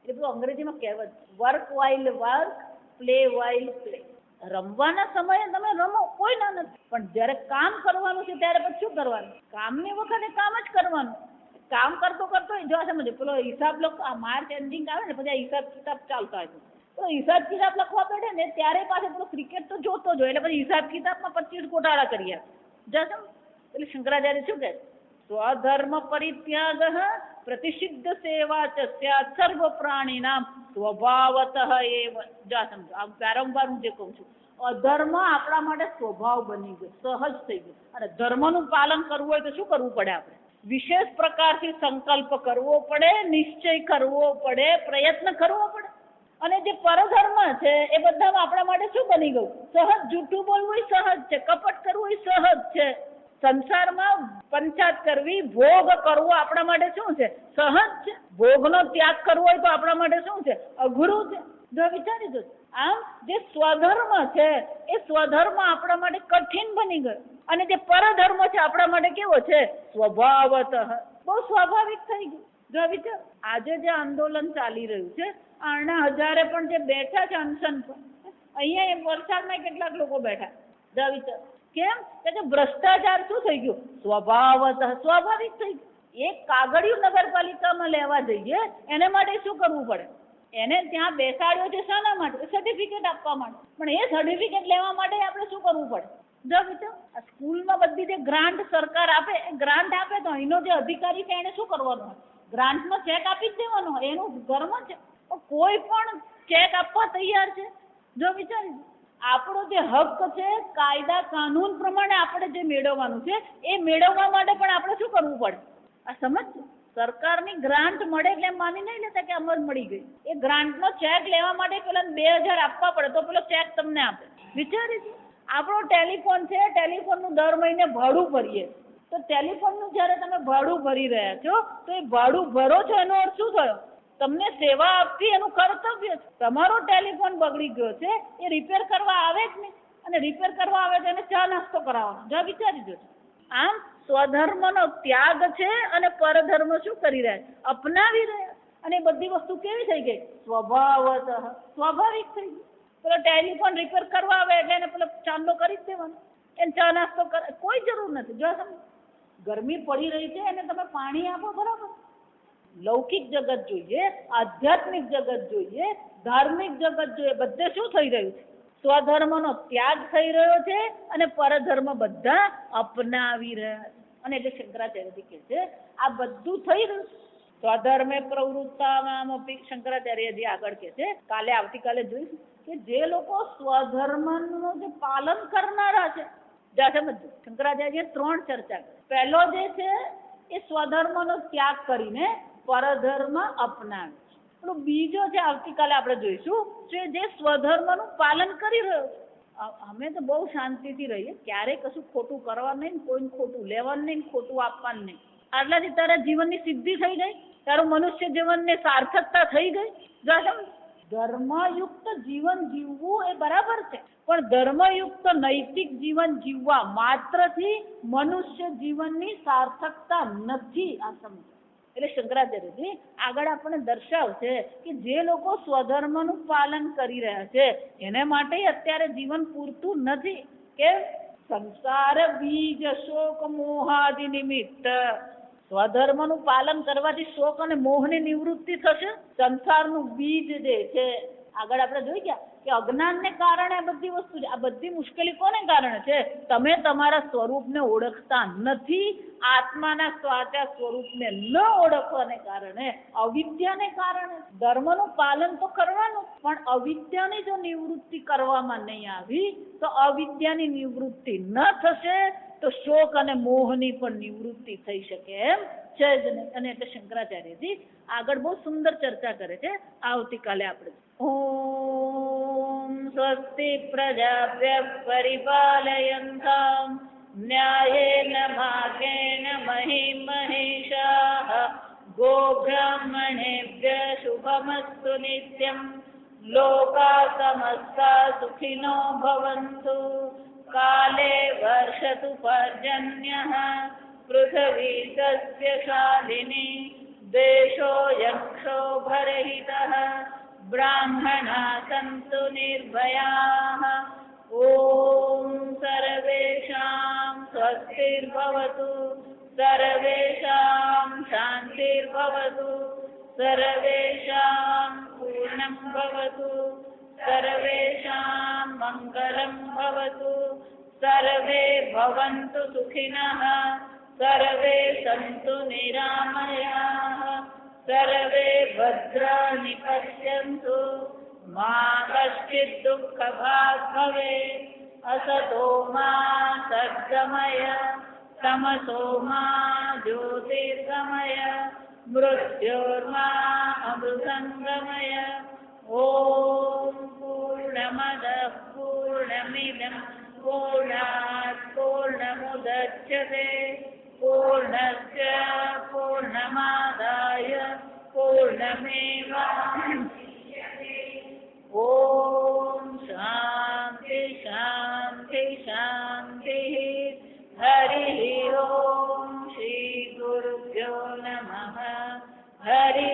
એ પેલું અંગ્રેજીમાં કહેવત, work while work, play while play. રમવાના સમયે તમે રમો, કોઈ ના નથી, પણ જયારે કામ કરવાનું છે ત્યારે પછી શું કરવાનું? કામની વખતે કામ જ કરવાનું. કામ કરતો કરતો જો સમજો પેલો હિસાબ લખો, માર્ચ એન્ડિંગ આવે ને પછી આ હિસાબ કિતાબ ચાલતા હોય, તો હિસાબ કિતાબ લખવા બેઠે ને ત્યારે પાસે પેલો ક્રિકેટ તો જોતો જ હોય. એટલે પછી હિસાબ કિતાબમાં 25 ગોટાળા કરી આપે. એટલે શંકરાચાર્ય શું કહે? સ્વધર્મ પરિત્યાગ પ્રતિષિદ્ધ સેવા ચ સ્યાત સર્વ પ્રાણીનામ સ્વભાવતઃ એવ. જા સમજો આ વારંવાર હું જે કહું છું, અધર્મ આપણા માટે સ્વભાવ બની ગયો, સહજ થઈ ગયો. અને ધર્મનું પાલન કરવું હોય તો શું કરવું પડે? આપણે વિશેષ પ્રકારથી સંકલ્પ કરવો પડે, નિશ્ચય કરવો પડે, પ્રયત્ન કરવો પડે. અને જે પરધર્મ છે એ બધામાં આપણા માટે શું બની ગયું? સહજ. જૂઠું બોલવું સહજ છે, કપટ કરવું સહજ છે, સંસારમાં પંચાયત કરવી, ભોગ કરવો આપણા માટે શું છે? સહજ છે. ભોગનો ત્યાગ કરવો હોય તો આપણા માટે શું છે? અઘરું છે. જો વિચારી દો. આમ જે સ્વધર્મ છે એ સ્વધર્મ આપણા માટે કઠિન બની ગયો અને જે પરધર્મ છે આપણા માટે કેવો છે? સ્વભાવતઃ બહુ સ્વાભાવિક થઈ ગયું. જો વિચાર આજે જે આંદોલન ચાલી રહ્યું છે, આના હજારે પણ જે બેઠા છે અનશન પર, અહીંયા વલસાડમાં કેટલાક લોકો બેઠા. જો વિચાર કેમ? કે ભ્રષ્ટાચાર શું થઈ ગયું? સ્વભાવતઃ સ્વાભાવિક થઈ ગયું. એક કાગળિયું નગરપાલિકામાં લેવા જઈએ એને માટે શું કરવું પડે? એને ત્યાં બેસાડ્યો છે શાના માટે? સર્ટિફિકેટ આપવા માટે. પણ એ સર્ટિફિકેટ લેવા માટે આપણે શું કરવું પડે? જો વિચાર આ સ્કૂલમાં બધી જે ગ્રાન્ટ સરકાર આપે, એ ગ્રાન્ટ આપે તો અહીંનો જે અધિકારી છે એને શું કરવાનું હોય? ગ્રાન્ટનો ચેક આપી જ દેવાનો હોય. એનું ધર્મ છે. પણ કોઈ પણ ચેક આપવા તૈયાર છે? જો વિચારી આપણો જે હક છે કાયદા કાનૂન પ્રમાણે આપણે જે મેળવવાનું છે એ મેળવવા માટે પણ આપણે શું કરવું પડે? આ સમજ. સરકારની ગ્રાન્ટ મળે એટલે માની નહીં લેતા કે અમર મળી ગઈ. એ ગ્રાન્ટનો ચેક લેવા માટે પેલા 2000 આપવા પડે તો પેલો ચેક તમને આપે. વિચારી આપણો ટેલિફોન છે, ટેલિફોનનું દર મહિને ભાડું ભરીએ, તો ટેલિફોનનું જ્યારે તમે ભાડું ભરી રહ્યા છો તો એ ભાડું ભરો છો એનો અર્થ શું થયો? તમને સેવા આપવી એનું કર્તવ્ય છે. તમારો ટેલિફોન બગડી ગયો છે, એ રિપેર કરવા આવે જ નહીં. અને રિપેર કરવા આવે તો એને ચા નાસ્તો કરાવવાનો. જો વિચારી જોજો. આમ સ્વધર્મનો ત્યાગ છે અને પરધર્મ શું કરી રહ્યા છે? અપનાવી રહ્યા. અને બધી વસ્તુ કેવી થઈ ગઈ? સ્વભાવતઃ, સ્વાભાવિક થઈ ગઈ. પેલો ટેલિફોન રિપેર કરવા આવે એટલે એને પેલો ચાંદલો કરી જ દેવાનો, એને ચા નાસ્તો કરે, કોઈ જરૂર નથી. જો તમે ગરમી પડી રહી છે એને તમે પાણી આપો, બરાબર. લૌકિક જગત જોઈએ, આધ્યાત્મિક જગત જોઈએ, ધાર્મિક જગત જોઈએ, બધે શું થઈ રહ્યું છે? સ્વધર્મનો ત્યાગ થઈ રહ્યો છે અને પરધર્મ બધા અપનાવી રહ્યા છે. અને એટલે શંકરાચાર્યજી કહે છે આ બધું થઈ રહ્યું છે. સ્વધર્મે પ્રવૃત્તાનામ અપી, શંકરાચાર્યજી આગળ કહે છે, આવતીકાલે જોઈશું કે જે લોકો સ્વધર્મનું જે પાલન કરનારા છે, સમજો શંકરાચાર્ય 3 ચર્ચા કરી. પહેલો જે છે એ સ્વધર્મનો ત્યાગ કરીને પરધર્મ અપનાવે છે. પેલું બીજો છે આવતીકાલે આપણે જોઈશું જે સ્વધર્મનું પાલન કરી રહ્યો છે. અમે તો બહુ શાંતિથી રહીએ, ક્યારેય કશું ખોટું કરવાનું નહીં, કોઈને ખોટું લેવાનું નહીં, ખોટું આપવાનું નહીં. આટલાથી તારા જીવનની સિદ્ધિ થઈ ગઈ, તારું મનુષ્ય જીવનની સાર્થકતા થઈ ગઈ. ધર્મયુક્ત જીવન જીવવું એ બરાબર છે, પણ ધર્મયુક્ત નૈતિક જીવન જીવવા માત્રથી મનુષ્ય જીવનની સાર્થકતા નથી. આ સમજો. એટલે શંકરાચાર્યજી આગળ આપણને દર્શાવશે કે જે લોકો સ્વધર્મનું પાલન કરી રહ્યા છે એને માટે અત્યારે જીવન પૂરતું નથી. કે સંસાર બીજ શોક મોહાદિ નિમિત્ત, સ્વધર્મનું પાલન કરવાથી શોક અને મોહની નિવૃત્તિ થશે. સંસારનું બીજ જે છે, આગળ આપણે જોઈ ગયા કે અજ્ઞાનને કારણે આ બધી વસ્તુ છે. આ બધી મુશ્કેલી કોને કારણે છે? તમે તમારા સ્વરૂપને ઓળખતા નથી. આત્માના સાચા સ્વરૂપને ન ઓળખવાને કારણે, અવિદ્યાને કારણે. ધર્મનું પાલન તો કરવાનું, પણ અવિદ્યાની જો નિવૃત્તિ કરવામાં નહીં આવી તો અવિદ્યાની નિવૃત્તિ ન થશે તો શોક અને મોહની પણ નિવૃત્તિ થઈ શકે એમ છે જ નહીં. અને એટલે શંકરાચાર્યજી આગળ બહુ સુંદર ચર્ચા કરે છે. આવતીકાલે આપણે ઓમ સ્વસ્તિ પ્રજાભ્ય પરિપાલયન્તામ ન્યાયેન માર્ગેણ મહિં મહિષાઃ ગોબ્રાહ્મણેભ્ય શુભમસ્તુ નિત્યં લોકા સમસ્તા સુખિનો ભવન્તુ કાલે વર્ષતુ પર્જન્યઃ પૃથ્વી સસ્યશાલિની દેશોऽયં ક્ષોભરહિતઃ બ્રાહ્મણા સંતુ નિર્ભયાઃ ઓમ સર્વેષાં સ્વસ્તિર્ભવતુ સર્વેષાં શાંતિર્ભવતુ સર્વેષાં પૂર્ણં ભવતુ સર્વેષાં મંગલં ભવતુ સર્વે ભવन्तु સુખિનઃ સર્વે સन्तु નિરામયાઃ સર્વે ભદ્રાણિ પશ્યन्तુ મા કશ્ચિत् દુઃખભાગ્ ભવેत् અસતો મા સદ્ગમય તમસો મા જ્યોતિર્ગમય મૃત્યોર્મા અમૃતંગમય. ઓમ પૂર્ણમદઃ પૂર્ણમિદં પૂર્ણાत् પૂર્ણમુદચ્યતે પૂર્ણસ્ય પૂર્ણમાદાય પૂર્ણમેવાવશિષ્યતે. ઓમ શાંતિ શાંતિ શાંતિ. હરિ ઓમ શ્રી ગુરુભ્યો નમઃ. હરિ